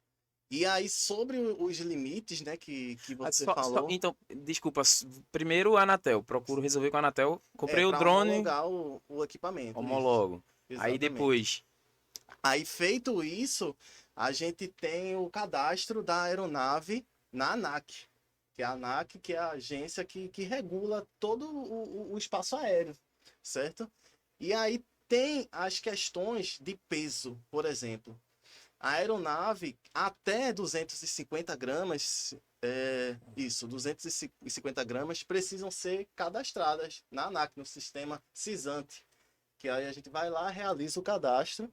E aí, sobre os limites, né, que você falou, Então, desculpa. Primeiro, a Anatel. Procuro resolver com a Anatel. Comprei o para drone, homologar o equipamento, isso. homologo. Aí Exatamente. depois. Aí, feito isso, a gente tem o cadastro da aeronave na ANAC, que é a ANAC, que é a agência que regula todo o espaço aéreo, certo? E aí tem as questões de peso, por exemplo. A aeronave até 250 gramas, 250 gramas, precisam ser cadastradas na ANAC, no sistema CISANT, que aí a gente vai lá, realiza o cadastro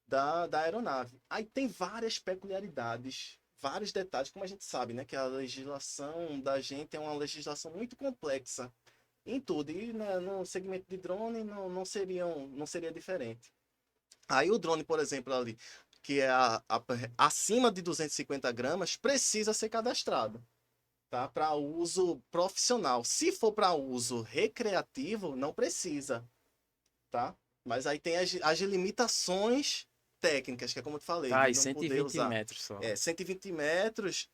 da aeronave. Aí tem várias peculiaridades, vários detalhes, como a gente sabe, né, que a legislação da gente é uma legislação muito complexa em tudo, e né, no segmento de drone não seria diferente. Aí o drone, por exemplo, ali, que é acima de 250 gramas, precisa ser cadastrado, tá? Para uso profissional. Se for para uso recreativo, não precisa, tá? Mas aí tem as limitações técnicas, que é como eu te falei, Tá, de e não cento e poder vinte usar. metros só. 120 metros,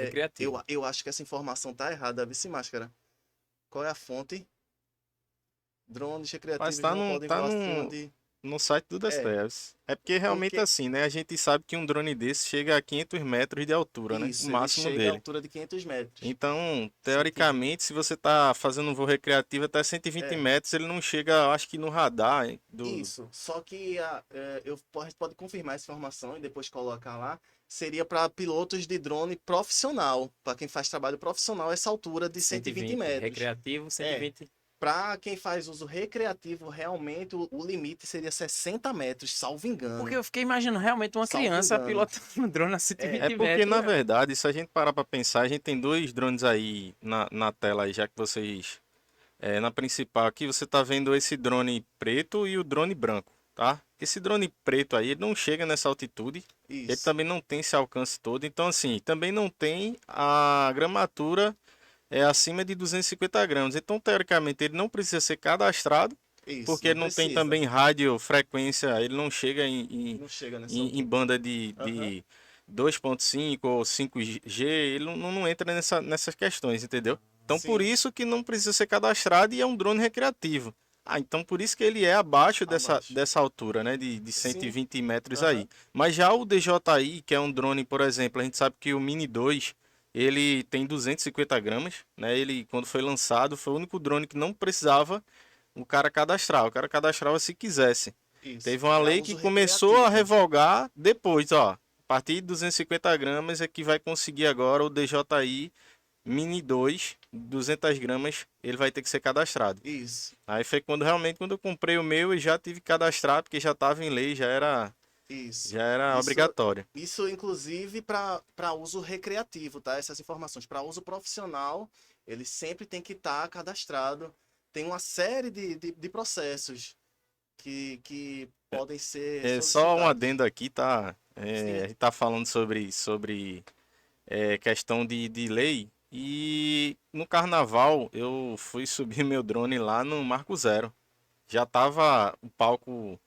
Recreativo. eu acho que essa informação tá errada, vice máscara. Qual é a fonte? Drones Mas recreativos tá, não podem tá voar acima de... no site do É, Destreves. É porque realmente porque assim, né? A gente sabe que um drone desse chega a 500 metros de altura, né? O isso, ele máximo chega à dele. altura de 500 metros. Então, 120. teoricamente, se você tá fazendo um voo recreativo até 120 É, metros, ele não chega, acho que no radar, hein, isso. Só que a gente pode confirmar essa informação e depois colocar lá. Seria para pilotos de drone profissional, para quem faz trabalho profissional, essa altura de 120 120. metros. Recreativo, É, 120. Para quem faz uso recreativo, realmente o limite seria 60 metros, salvo engano. Porque eu fiquei imaginando realmente uma Salvo criança engano. pilotando um drone a 120 É porque, metros. na verdade, se a gente parar para pensar, a gente tem dois drones aí na tela, aí, já que vocês. Na principal aqui, você tá vendo esse drone preto e o drone branco, tá? Esse drone preto aí, ele não chega nessa altitude, ele Isso. também não tem esse alcance todo, então, assim, também não tem a gramatura acima de 250 gramas. Então, teoricamente, ele não precisa ser cadastrado, Isso, porque ele não tem precisa. também rádio, frequência, ele não chega Não chega nessa em altura. banda de Aham. 2.5 ou 5G, ele não entra nessas questões, entendeu? Então, por Sim, isso que não precisa ser cadastrado e é um drone recreativo. Ah, então por isso que ele é abaixo abaixo. dessa altura, né? De Sim. 120 metros Aham. aí. Mas já o DJI, que é um drone, por exemplo, a gente sabe que o Mini 2, ele tem 250 gramas, né? Ele, quando foi lançado, foi o único drone que não precisava o cara cadastrar. O cara cadastrava se quisesse. Isso. Teve uma Para lei uso que começou a recreativo. revogar depois, ó. A partir de 250 gramas é que vai conseguir agora o DJI Mini 2, 200 gramas, ele vai ter que ser cadastrado. Isso. Aí foi quando realmente, quando eu comprei o meu, eu já tive que cadastrar, porque já estava em lei, Isso. já era Isso, obrigatório. isso inclusive, para uso recreativo, tá? Essas informações. Para uso profissional, ele sempre tem que estar cadastrado. Tem uma série de processos que podem ser É só um solicitados. adendo aqui, tá? Sim. A gente tá falando sobre questão de lei. E no carnaval eu fui subir meu drone lá no Marco Zero. Já tava o palco, o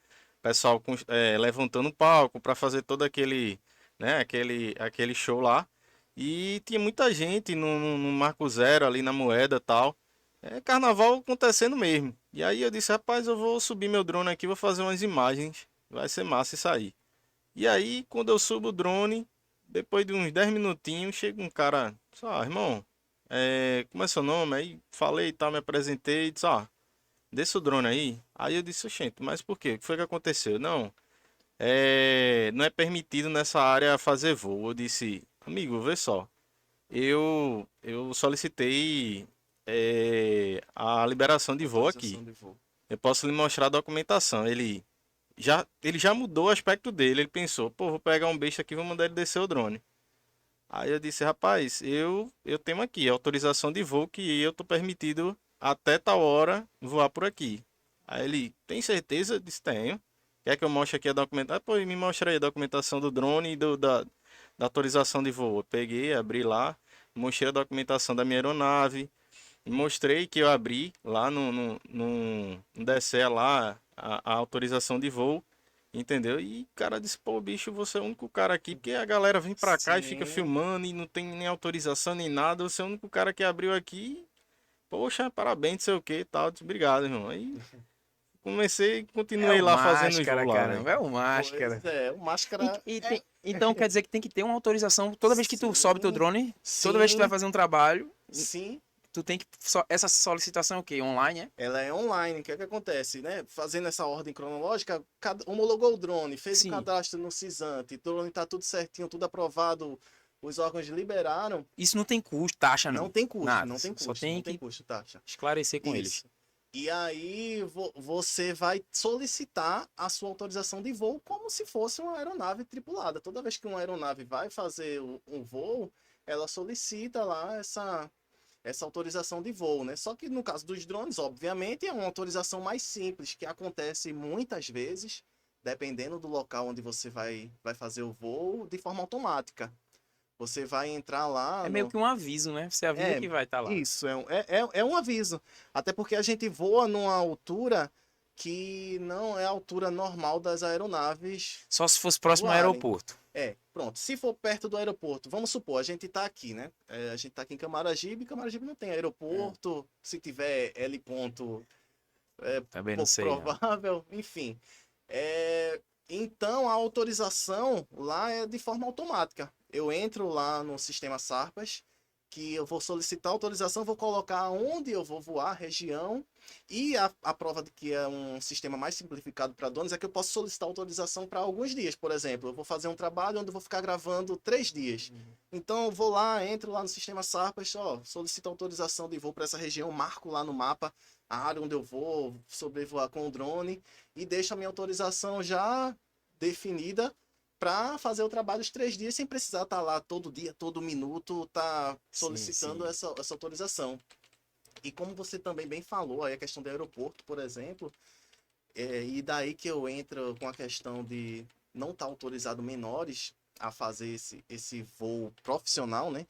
pessoal levantando o palco para fazer todo aquele, né, aquele show lá. E tinha muita gente no Marco Zero, ali na Moeda e tal. É carnaval acontecendo mesmo. E aí eu disse, rapaz, eu vou subir meu drone aqui, vou fazer umas imagens. Vai ser massa isso aí. E aí, quando eu subo o drone, depois de uns 10 minutinhos, chega um cara, só, irmão, como é seu nome? Aí falei e tal, me apresentei e disse, ó, desce o drone aí. Aí eu disse, gente, mas por quê? O que foi que aconteceu? Não, não é permitido nessa área fazer voo. Eu disse, amigo, vê só, eu solicitei a liberação de voo aqui. Autorização de voo. Eu posso lhe mostrar a documentação. Ele já mudou o aspecto dele. Ele pensou, pô, vou pegar um besta aqui e vou mandar ele descer o drone. Aí eu disse, rapaz, eu tenho aqui a autorização de voo que eu tô permitido até tal hora voar por aqui. Aí ele, tem certeza? Eu disse, tenho. Quer que eu mostre aqui a documentação? Ah, pô, me mostra aí a documentação do drone e da autorização de voo. Eu peguei, abri lá, mostrei a documentação da minha aeronave, mostrei que eu abri lá no DSE lá a autorização de voo, entendeu? E o cara disse, pô, bicho, você é o único cara aqui, porque a galera vem pra cá e fica Sim. filmando e não tem nem autorização nem nada, você é o único cara que abriu aqui, poxa, parabéns, não sei o que e tal, eu disse, obrigado, irmão. Aí comecei, É continuei o lá fazendo os voos máscara, lá, velho. caramba, é o máscara. Pois é, o máscara Então quer dizer que tem que ter uma autorização toda vez que tu sobe teu sim, drone, toda vez que tu vai sim, fazer um trabalho, sim. tu tem que. Essa solicitação é o quê? Online, é? Ela é online. O que é que acontece, né? Fazendo essa ordem cronológica, homologou o drone, fez o Sim. cadastro no CISANT, o drone tá tudo certinho, tudo aprovado, os órgãos liberaram. Isso não tem custo, taxa não. Não tem custo, Nada. não tem Só custo, tem não tem que custo, taxa. esclarecer com eles. Isso. E aí você vai solicitar a sua autorização de voo como se fosse uma aeronave tripulada. Toda vez que uma aeronave vai fazer um voo, ela solicita lá essa autorização de voo, né? Só que no caso dos drones, obviamente, é uma autorização mais simples, que acontece muitas vezes, dependendo do local onde você vai fazer o voo, de forma automática. Você vai entrar lá É meio que um aviso, né? Você avisa é, que vai estar lá. isso, é um aviso. Até porque a gente voa numa altura que não é a altura normal das aeronaves Só se fosse próximo ao voarem. aeroporto. Pronto. Se for perto do aeroporto, vamos supor, a gente tá aqui, né? A gente tá aqui em Camaragibe, Camaragibe não tem aeroporto. Se tiver L ponto, é Também não pouco sei. Não. provável, enfim. Então a autorização lá é de forma automática. Eu entro lá no sistema Sarpas, que eu vou solicitar autorização, vou colocar onde eu vou voar, região, e a prova de que é um sistema mais simplificado para drones é que eu posso solicitar autorização para alguns dias, por exemplo. Eu vou fazer um trabalho onde eu vou ficar gravando 3 dias. Então eu vou lá, entro lá no sistema Sarpas, ó, solicito autorização de voo para essa região, marco lá no mapa a área onde eu vou sobrevoar com o drone e deixo a minha autorização já definida para fazer o trabalho os 3 dias sem precisar estar lá todo dia, todo minuto, tá solicitando sim. essa autorização. E como você também bem falou, aí a questão do aeroporto, por exemplo, e daí que eu entro com a questão de não estar autorizado menores a fazer esse voo profissional, né?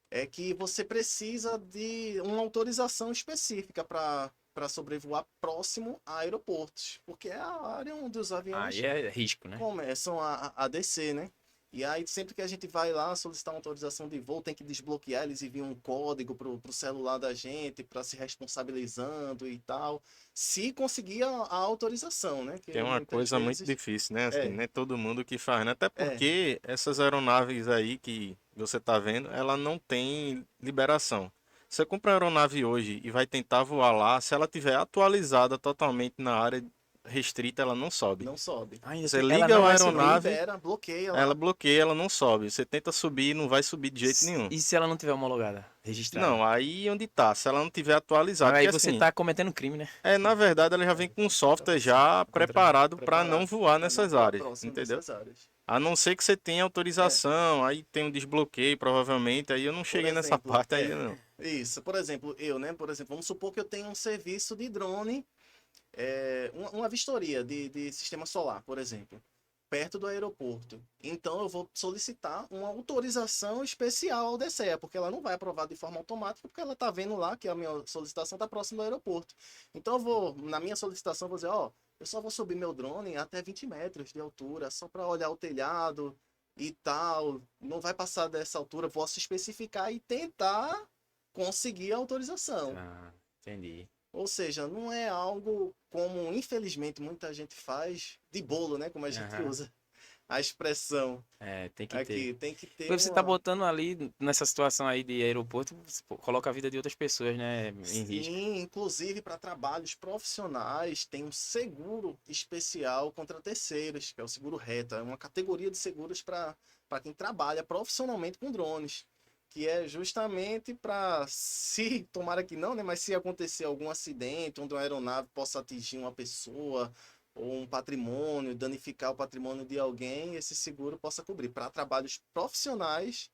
É que você precisa de uma autorização específica para sobrevoar próximo a aeroportos, porque é a área onde os aviões Aí é risco, né? começam a descer, né? E aí, sempre que a gente vai lá solicitar uma autorização de voo, tem que desbloquear, eles enviam um código pro celular da gente, para se responsabilizando e tal. Se conseguir a autorização, né? Que é uma muitas coisa muito vezes. difícil, né? Assim, É, não é todo mundo que faz, né? Até é, porque essas aeronaves aí que você tá vendo, ela não tem liberação. Você compra uma aeronave hoje e vai tentar voar lá, se ela tiver atualizada totalmente na área restrita, ela não sobe. não sobe. Ainda Você ela liga não a vai Não subir. aeronave, libera, bloqueia ela lá. bloqueia, ela não sobe. Você tenta subir, não vai subir de jeito nenhum. E se ela não tiver homologada, registrada? Não, aí onde tá? Se ela não tiver Mas atualizada, aí porque você assim, tá cometendo crime, né? na verdade ela já vem com um software já preparado para não voar Para não nessas voar áreas, próximo entendeu? dessas áreas. A não ser que você tenha É, autorização, aí tem um desbloqueio, provavelmente, aí eu não por cheguei nessa exemplo, parte ainda não. isso. Por exemplo, eu, né? Por exemplo, vamos supor que eu tenho um serviço de drone, uma vistoria de sistema solar, por exemplo, perto do aeroporto. Então eu vou solicitar uma autorização especial ao DCEA, porque ela não vai aprovar de forma automática, porque ela está vendo lá que a minha solicitação está próxima do aeroporto. Então eu vou, na minha solicitação, eu vou dizer, ó, eu só vou subir meu drone até 20 metros de altura, só para olhar o telhado e tal. Não vai passar dessa altura, posso especificar e tentar conseguir a autorização. Tá, entendi. Ou seja, não é algo como, infelizmente, muita gente faz de bolo, né? Como a gente Aham. usa a expressão É, tem que ter. aqui. Tem que ter Porque você tá uma. botando ali, nessa situação aí de aeroporto, você coloca a vida de outras pessoas, né, em risco. Sim, inclusive para trabalhos profissionais, tem um seguro especial contra terceiros, que é o seguro reta. É uma categoria de seguros para quem trabalha profissionalmente com drones. Que é justamente para, se, tomara que não, né? Mas se acontecer algum acidente onde uma aeronave possa atingir uma pessoa ou um patrimônio, danificar o patrimônio de alguém, esse seguro possa cobrir. Para trabalhos profissionais,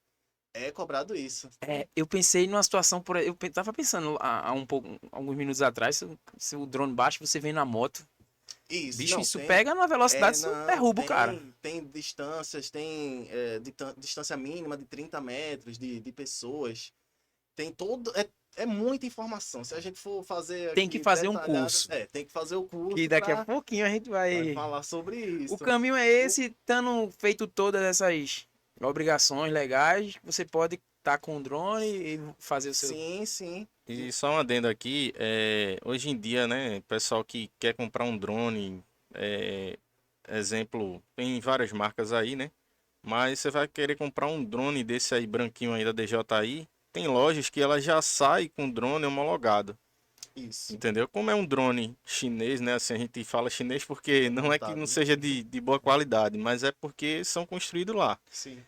é cobrado isso. É, eu pensei numa situação, tava pensando há alguns minutos atrás, se o drone baixa, você vem na moto. Isso, Bicho, não, isso tem. pega numa velocidade, isso Não, derruba o cara. tem distâncias, tem distância mínima de 30 metros de pessoas. Tem todo. É muita informação. Se a gente for fazer Tem que aqui fazer um detalhado, curso. tem que fazer o Que curso daqui a para pouquinho a gente vai vai. falar sobre O isso. caminho é O- esse, estando feito todas essas obrigações legais, você pode estar com o drone e fazer o seu. Sim, sim. E só um adendo aqui, hoje em dia, né, pessoal que quer comprar um drone, é, exemplo, tem várias marcas aí, né? Mas você vai querer comprar um drone desse aí branquinho aí da DJI, tem lojas que ela já sai com drone homologado. Isso. Entendeu? Como é um drone chinês, né? Assim, a gente fala chinês porque não é que Importado, não né? seja de boa qualidade, mas é porque são construídos lá. Sim.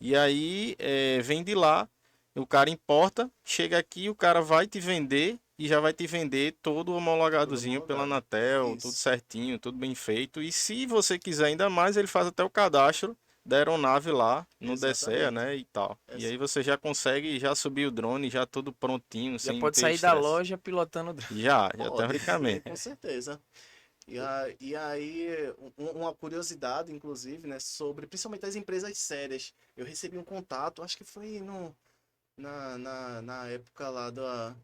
E aí vem de lá, o cara importa, chega aqui, o cara vai te vender e já vai te vender todo Tudo homologadozinho pela homologado. Anatel, tudo Isso. certinho, tudo bem feito. E se você quiser ainda mais, ele faz até o cadastro da aeronave lá no DCEA, Exatamente. né, e tal. É, E aí você já consegue já subir o drone, já tudo prontinho, Já sem pode ter sair da estresse. loja pilotando o drone. Já pode, sim, teoricamente. com certeza. E aí, uma curiosidade, inclusive, né, sobre principalmente as empresas sérias. Eu recebi um contato, acho que foi no, na época lá da.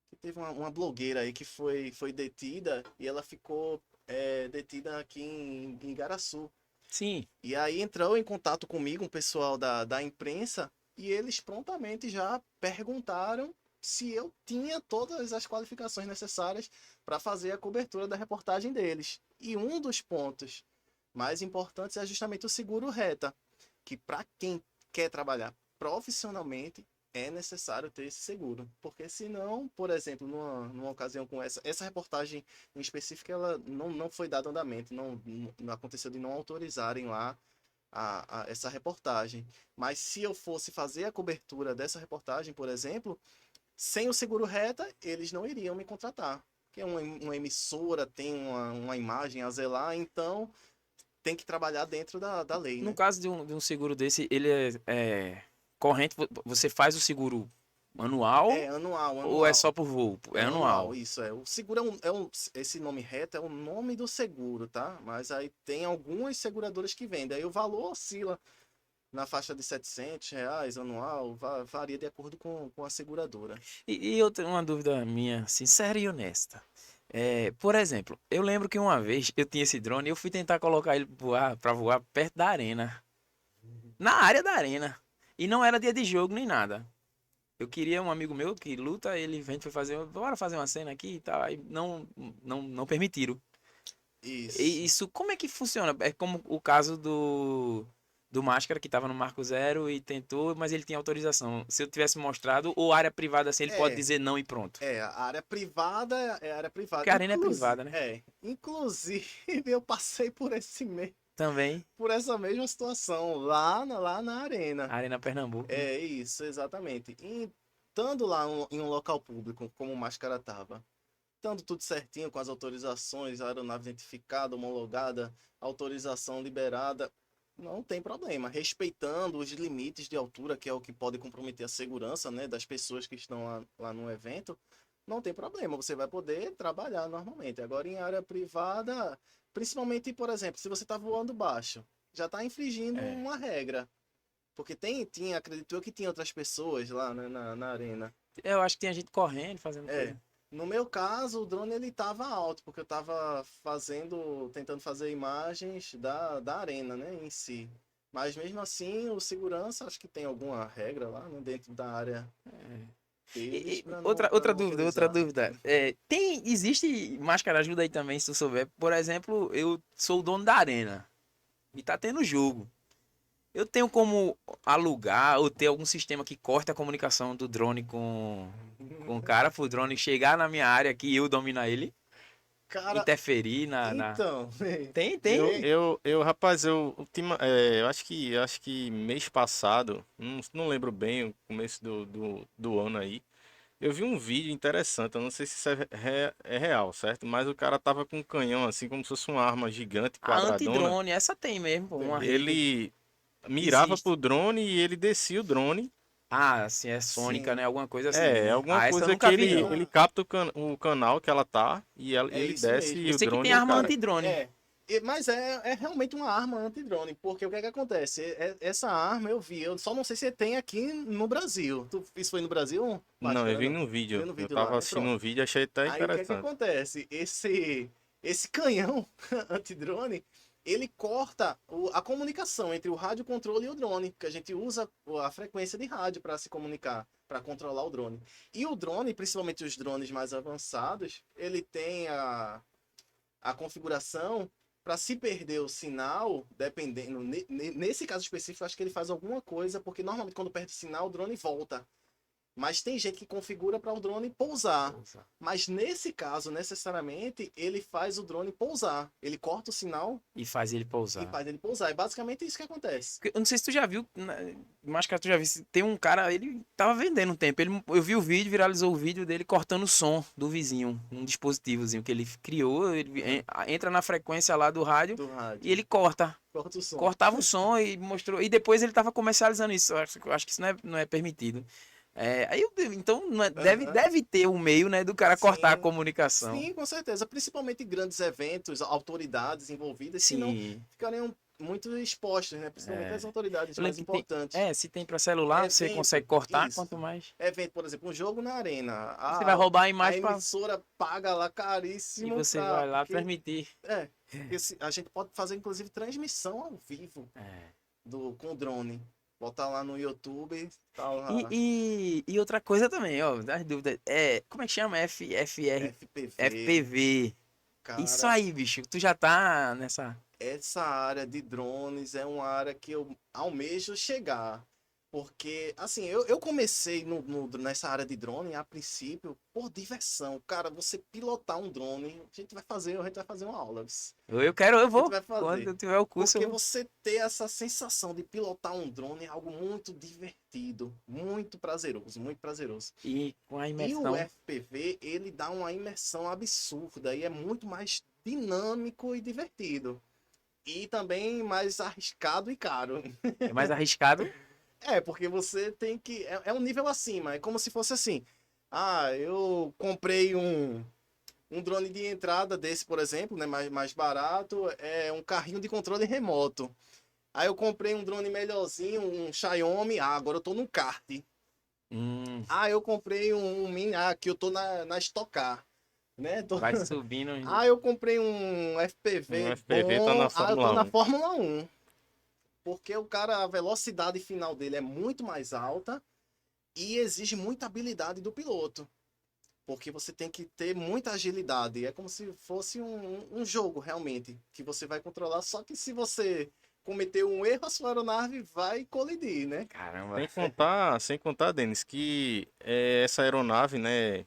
Que teve uma blogueira aí que foi detida e ela ficou detida aqui em Igaraçu. Sim, E aí entrou em contato comigo um pessoal da imprensa e eles prontamente já perguntaram se eu tinha todas as qualificações necessárias para fazer a cobertura da reportagem deles. E um dos pontos mais importantes é justamente o seguro reta, que para quem quer trabalhar profissionalmente é necessário ter esse seguro. Porque senão, por exemplo, numa ocasião com essa reportagem em específico, ela não foi dada andamento, não aconteceu de não autorizarem lá essa reportagem. Mas se eu fosse fazer a cobertura dessa reportagem, por exemplo, sem o seguro reta, eles não iriam me contratar. Porque uma emissora tem uma imagem a zelar, então tem que trabalhar dentro da lei, No né? caso de um seguro desse, ele é corrente, você faz o seguro anual É anual, ou é anual. só por voo? É É anual, anual. isso é. O seguro esse nome reto é o nome do seguro, tá? Mas aí tem algumas seguradoras que vendem. Aí o valor oscila na faixa de R$ 700 anual, varia de acordo com a seguradora. E outra, uma dúvida minha, sincera e honesta. Por exemplo, eu lembro que uma vez eu tinha esse drone e eu fui tentar colocar ele pra voar perto da arena. Na área da arena. E não era dia de jogo nem nada. Eu queria um amigo meu que luta, ele vem foi fazer, bora fazer uma cena aqui e tal, aí não permitiram. E Isso. isso, como é que funciona? É como o caso do Máscara que tava no Marco Zero e tentou, mas ele tinha autorização. Se eu tivesse mostrado, ou área privada assim, ele pode É, dizer não e pronto. a área privada é a área privada. Porque a arena é privada, né? Inclusive eu passei Também, por essa mesma situação lá na arena. a Arena Pernambuco, né? É isso, exatamente. E estando lá em um local público, como o Máscara tava, estando tudo certinho com as autorizações, a aeronave identificada, homologada, autorização liberada, não tem problema. Respeitando os limites de altura, que é o que pode comprometer a segurança, né, das pessoas que estão lá no evento, não tem problema. Você vai poder trabalhar normalmente. Agora, em área privada, principalmente, por exemplo, se você está voando baixo, já está infringindo É. uma regra. Porque acredito eu que tinha outras pessoas lá, né, na arena. Eu acho que tinha gente correndo, fazendo É. coisa. No meu caso, o drone ele tava alto, porque eu tava tentando fazer imagens da arena, né, em si. Mas mesmo assim, o segurança, acho que tem alguma regra lá, né, dentro da área deles E para outra não dúvida, outra autorizar. dúvida. Existe máscara ajuda aí também, se tu souber. Por exemplo, eu sou o dono da arena e tá tendo jogo. Eu tenho como alugar ou ter algum sistema que corte a comunicação do drone com o cara, pro drone chegar na minha área aqui e eu dominar ele, Cara, interferir na. então, Tem, Eu, tem. eu, eu, rapaz, eu acho que mês passado, não lembro bem, o começo do ano aí, eu vi um vídeo interessante, eu não sei se isso é real, certo? Mas o cara tava com um canhão, assim, como se fosse uma arma gigante, A quadradona. antidrone, essa tem mesmo, pô, uma tem. rede. Ele mirava Existe. pro drone e ele descia o drone. Ah, assim, é sônica, né? Sim, Alguma coisa assim. É, sim. alguma Ah, essa eu coisa que nunca vi, ele, não. ele Ela capta o canal que ela tá e é ele isso desce mesmo. e Eu o sei que drone tem e o arma cara. antidrone. É, mas é realmente uma arma antidrone, porque o que é que acontece? Essa arma eu só não sei se tem aqui no Brasil. Isso foi no Brasil, Não, eu Máscara? vi Não. no Viu vídeo. no Eu vídeo lá, tava né? assistindo Pronto. um vídeo e achei até Aí o que é que interessante. acontece? Esse canhão antidrone, ele corta a comunicação entre o rádio controle e o drone, que a gente usa a frequência de rádio para se comunicar, para controlar o drone. E o drone, principalmente os drones mais avançados, ele tem a configuração para se perder o sinal, dependendo, nesse caso específico, acho que ele faz alguma coisa, porque normalmente quando perde o sinal, o drone volta. Mas tem gente que configura para o drone pousar. Mas nesse caso, necessariamente, ele faz o drone pousar. Ele corta o sinal E faz ele e pousar. faz ele pousar. É basicamente isso que acontece. Eu não sei se tu já viu, mas cara, tu já viu, tem um cara, ele tava vendendo um tempo, eu vi o vídeo, viralizou o vídeo dele cortando o som do vizinho, um dispositivozinho que ele criou, ele entra na frequência lá do rádio Do e rádio. ele corta. Corta o som. Cortava o som e mostrou, e depois ele tava comercializando isso, eu acho que isso não é permitido. Então Aham. deve ter um meio, né, do cara cortar a Sim. comunicação. Sim, com certeza. Principalmente grandes eventos, autoridades envolvidas, senão Sim. ficariam muito expostos, né? Principalmente as autoridades Eu lembro mais que tem, importantes. se tem para celular, você consegue Evento, cortar, isso. quanto mais. Evento, por exemplo, um jogo na arena. Você vai roubar a A imagem emissora paga lá e caríssimo você vai lá porque transmitir. a gente pode fazer inclusive transmissão ao vivo É. com o drone. Botar lá no YouTube, tal lá, E outra coisa também, ó, das dúvidas. Como é que chama? FPV, FPV. Isso cara. aí, bicho. Tu já tá nessa. Essa área de drones é uma área que eu almejo chegar. Porque, assim, eu comecei nessa área de drone, a princípio, por diversão. Cara, você pilotar um drone, a gente vai fazer uma aula. Eu A gente vou. vai Quando fazer. eu tiver o curso, Porque eu vou. você ter essa sensação de pilotar um drone é algo muito divertido, muito prazeroso, muito prazeroso. E com a E o imersão. FPV, ele dá uma imersão absurda e é muito mais dinâmico e divertido. E também mais arriscado e caro. É mais arriscado. É, porque você tem que. É um nível acima. É como se fosse assim. Ah, eu comprei um drone de entrada desse, por exemplo, né? Mais barato. É um carrinho de controle remoto. Aí eu comprei um drone melhorzinho, um Xiaomi. Ah, agora eu tô no kart. Hum, Ah, eu comprei um Mini. Ah, aqui eu tô na Stock Car. Né? vai subindo. Ah, eu comprei um Um FPV FPV tá na bom. Ah, eu tô Fórmula na 1. Fórmula 1. Porque o cara, a velocidade final dele é muito mais alta e exige muita habilidade do piloto. Porque você tem que ter muita agilidade. É como se fosse um jogo, realmente, que você vai controlar. Só que se você cometer um erro, a sua aeronave vai colidir, né? Caramba. Sem contar, Denis, que essa aeronave, né,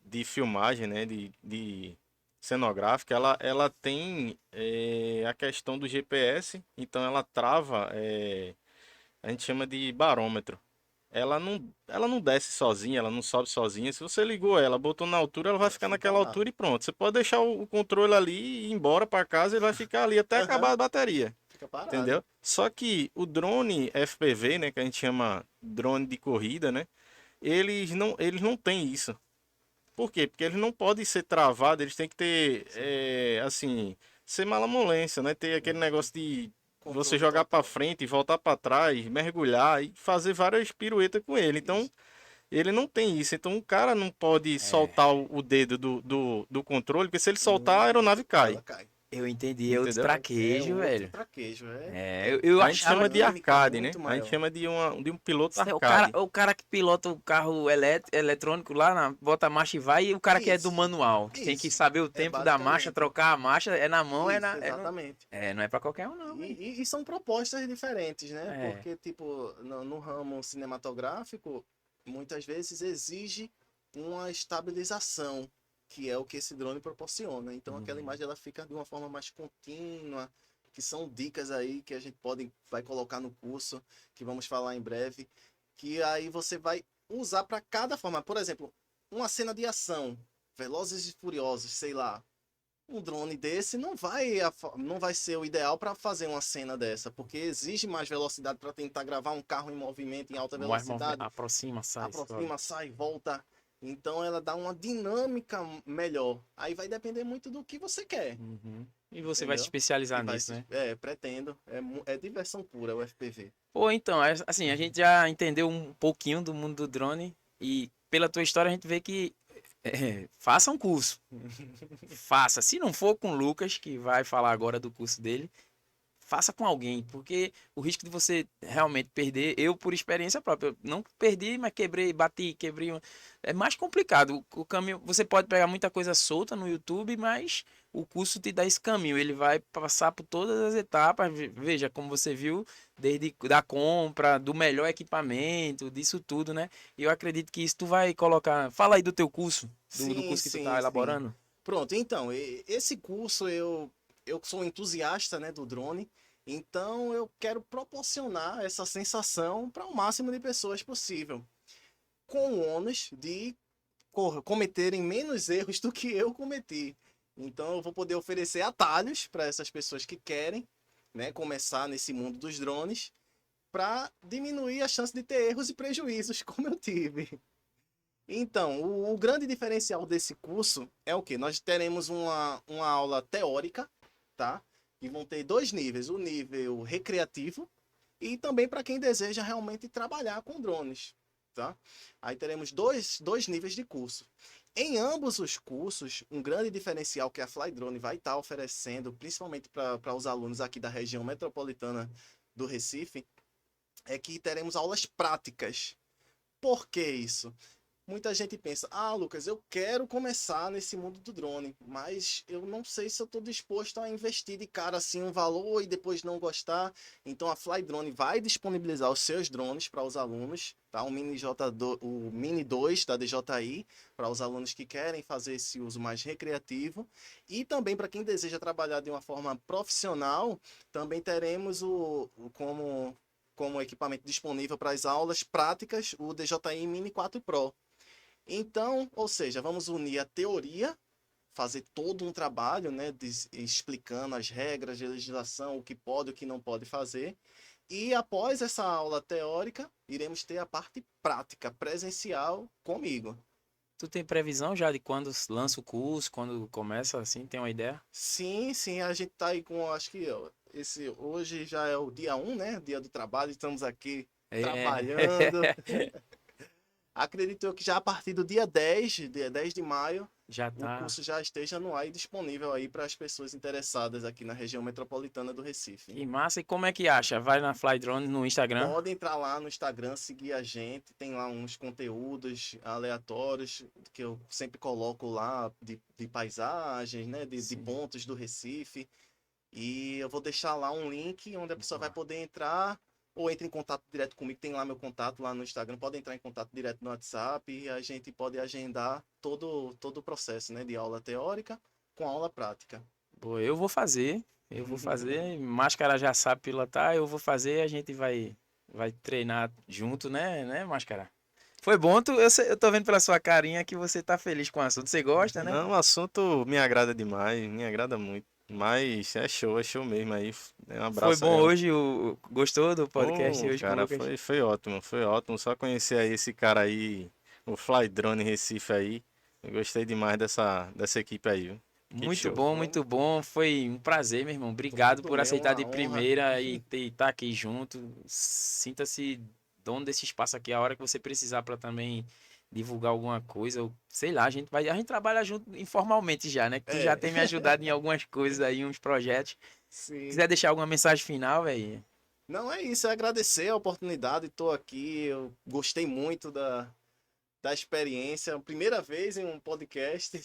de filmagem, né, de cenográfica, ela tem a questão do GPS, então ela trava, a gente chama de barômetro. Ela não desce sozinha, ela não sobe sozinha. Se você ligou ela, botou na altura, ela vai Ela ficar fica naquela lá. altura e pronto. Você pode deixar o controle ali e ir embora para casa, ele vai ficar ali até acabar Aham, a bateria. fica parado. Entendeu? Só que o drone FPV, né, que a gente chama drone de corrida, né, eles não têm isso. Por quê? Porque eles não podem ser travados, eles têm que ter, Sim. assim, ser malamolência, né? Ter aquele negócio de você Controle jogar para total. frente e voltar para trás, mergulhar e fazer várias piruetas com ele. Então, Isso. ele não tem isso. Então, o cara não pode É, soltar o dedo do controle, porque se ele soltar, a Hum, aeronave cai. ela cai. eu entendi. É outro Entendeu? É traquejo, outro velho. traquejo. É, eu A gente Uma achava chama de que dinâmica arcade, né? muito A gente maior. chama de um piloto é arcade. o cara que pilota o carro eletrônico lá, bota a marcha e vai, e o cara que é do Isso. manual, que tem que Isso. saber o É tempo da marcha, basicamente. trocar a marcha, é na mão, Isso, exatamente. não é pra qualquer um, não, velho. E são propostas diferentes, né? É. Porque, tipo, no ramo cinematográfico, muitas vezes exige uma estabilização, que é o que esse drone proporciona. Então, aquela Uhum. imagem ela fica de uma forma mais contínua, que são dicas aí que a gente vai colocar no curso, que vamos falar em breve, que aí você vai usar para cada forma. Por exemplo, uma cena de ação, Velozes e Furiosos, sei lá, um drone desse não vai ser o ideal para fazer uma cena dessa, porque exige mais velocidade para tentar gravar um carro em movimento em alta velocidade, Aproxima, sai, sobe. aproxima, sai, volta. Então ela dá uma dinâmica melhor. Aí vai depender muito do que você quer, Uhum. E você vai se entendeu? E especializar nisso, né? pretendo, é diversão pura o FPV. Pô, então, assim, a gente já entendeu um pouquinho do mundo do drone e pela tua história a gente vê que faça um curso. Faça. Se não for com o Lucas, que vai falar agora do curso dele, faça com alguém, porque o risco de você realmente perder, eu por experiência própria, eu não perdi, mas quebrei, bati, quebrei. É mais complicado. O caminho, você pode pegar muita coisa solta no YouTube, mas o curso te dá esse caminho. Ele vai passar por todas as etapas. Veja, como você viu, desde da compra, do melhor equipamento, disso tudo, né? E eu acredito que isso tu vai colocar. Fala aí do teu curso, do Sim, curso que tu tá sim, sim. elaborando. Pronto, então, esse curso eu sou entusiasta, né, do drone, então eu quero proporcionar essa sensação para o máximo de pessoas possível, com o ônus de cometerem menos erros do que eu cometi. Então eu vou poder oferecer atalhos para essas pessoas que querem, né, começar nesse mundo dos drones, para diminuir a chance de ter erros e prejuízos como eu tive. Então, o grande diferencial desse curso é o que? Nós teremos uma aula teórica, tá? E vão ter dois níveis, o nível recreativo e também para quem deseja realmente trabalhar com drones, tá? Aí teremos dois níveis de curso. Em ambos os cursos, um grande diferencial que a Flydrone vai estar oferecendo, principalmente para os alunos aqui da região metropolitana do Recife, é que teremos aulas práticas. Por que isso? muita gente pensa, Lucas, eu quero começar nesse mundo do drone, mas eu não sei se eu estou disposto a investir de cara assim um valor e depois não gostar. Então a Fly Drone vai disponibilizar os seus drones para os alunos, tá? O Mini 2 da DJI, para os alunos que querem fazer esse uso mais recreativo. E também para quem deseja trabalhar de uma forma profissional, também teremos como equipamento disponível para as aulas práticas, o DJI Mini 4 Pro. Então, ou seja, vamos unir a teoria, fazer todo um trabalho, né, explicando as regras de legislação, o que pode, o que não pode fazer. E após essa aula teórica, iremos ter a parte prática, presencial, comigo. Tu tem previsão já de quando lança o curso, quando começa assim, tem uma ideia? Sim, sim, a gente tá aí com, acho que hoje já é o dia 1, né, dia do trabalho, estamos aqui trabalhando. Acredito eu que já a partir do dia 10 de maio, Já o tá. curso já esteja no ar e disponível aí para as pessoas interessadas aqui na região metropolitana do Recife. Que massa. E como é que acha? Vai na Fly Drone no Instagram? Pode entrar lá no Instagram, seguir a gente, tem lá uns conteúdos aleatórios que eu sempre coloco lá de paisagens, né, de Sim. pontos do Recife. E eu vou deixar lá um link onde a pessoa vai poder entrar ou entre em contato direto comigo. Tem lá meu contato lá no Instagram. Pode entrar em contato direto no WhatsApp e a gente pode agendar todo o processo, né, de aula teórica com aula prática. Pô, eu vou fazer. Eu vou fazer. Máscara já sabe pilotar, eu vou fazer. A gente vai treinar junto, né, Máscara? Foi bom, eu tô vendo pela sua carinha que você tá feliz com o assunto. Você gosta, né? Não, o assunto me agrada demais, me agrada muito. Mas é show mesmo aí. Um Foi abraço bom aí. hoje, gostou do podcast Ô, hoje com o cara, Lucas? foi ótimo, foi ótimo. Só conhecer aí esse cara aí, o Fly Drone Recife aí. Eu gostei demais dessa equipe aí, viu? Que Muito show. bom, muito bom. Foi um prazer, meu irmão. Obrigado Tudo por bem, aceitar uma de honra. primeira e estar aqui junto. Sinta-se dono desse espaço aqui a hora que você precisar para também divulgar alguma coisa. Ou, sei lá, a gente trabalha junto informalmente já, né? Que tu já É, tem me ajudado em algumas coisas aí, uns projetos. sim. Quiser deixar alguma mensagem final, velho? Não é isso, é agradecer a oportunidade. Estou aqui, eu gostei muito da experiência. Primeira vez em um podcast.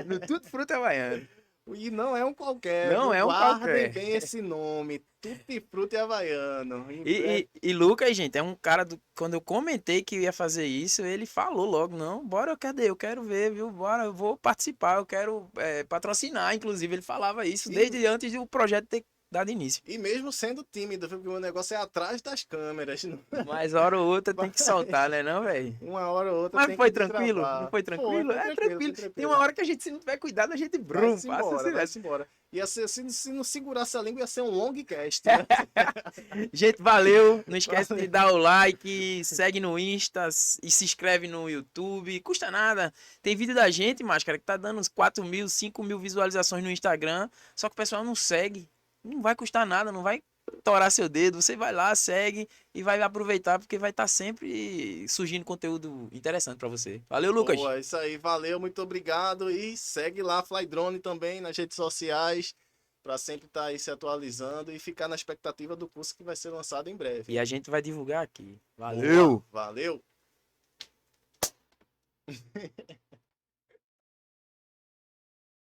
No Tudo Fruta Havaiano. E não é um qualquer, Não viu? é um Guardem qualquer. bem esse nome, Tutti Frutti Havaiano. Em breve. E Lucas, gente, é um cara quando eu comentei que ia fazer isso, ele falou logo, não, bora, cadê? Eu quero ver, viu? Bora, eu vou participar, eu quero patrocinar. Inclusive, ele falava isso E, desde antes do projeto ter dado início. e mesmo sendo tímido, viu? Porque o meu negócio é atrás das câmeras. Mas hora ou outra tem que soltar, né, não, velho? Uma hora ou outra Mas tem que foi tranquilo? Não destravar. foi tranquilo? Foi É tranquilo, tranquilo. foi Tem uma tranquilo. hora que a gente, se não tiver cuidado, a gente Vai-se passa embora, direto. vai-se embora. Ia ser, se não segurasse a língua, ia ser um long cast, né? Gente, valeu. Não esquece de Valeu. dar o like, segue no Insta e se inscreve no YouTube. Custa nada. Tem vídeo da gente, Máscara, que tá dando uns 4.000, 5.000 visualizações no Instagram. Só que o pessoal não segue. Não vai custar nada, não vai torar seu dedo. Você vai lá, segue e vai aproveitar, porque vai estar sempre surgindo conteúdo interessante pra você. Valeu, Lucas. Boa, isso aí, valeu, muito obrigado. E segue lá Fly Drone também nas redes sociais, para sempre estar aí se atualizando e ficar na expectativa do curso que vai ser lançado em breve. E a gente vai divulgar aqui. Boa, valeu!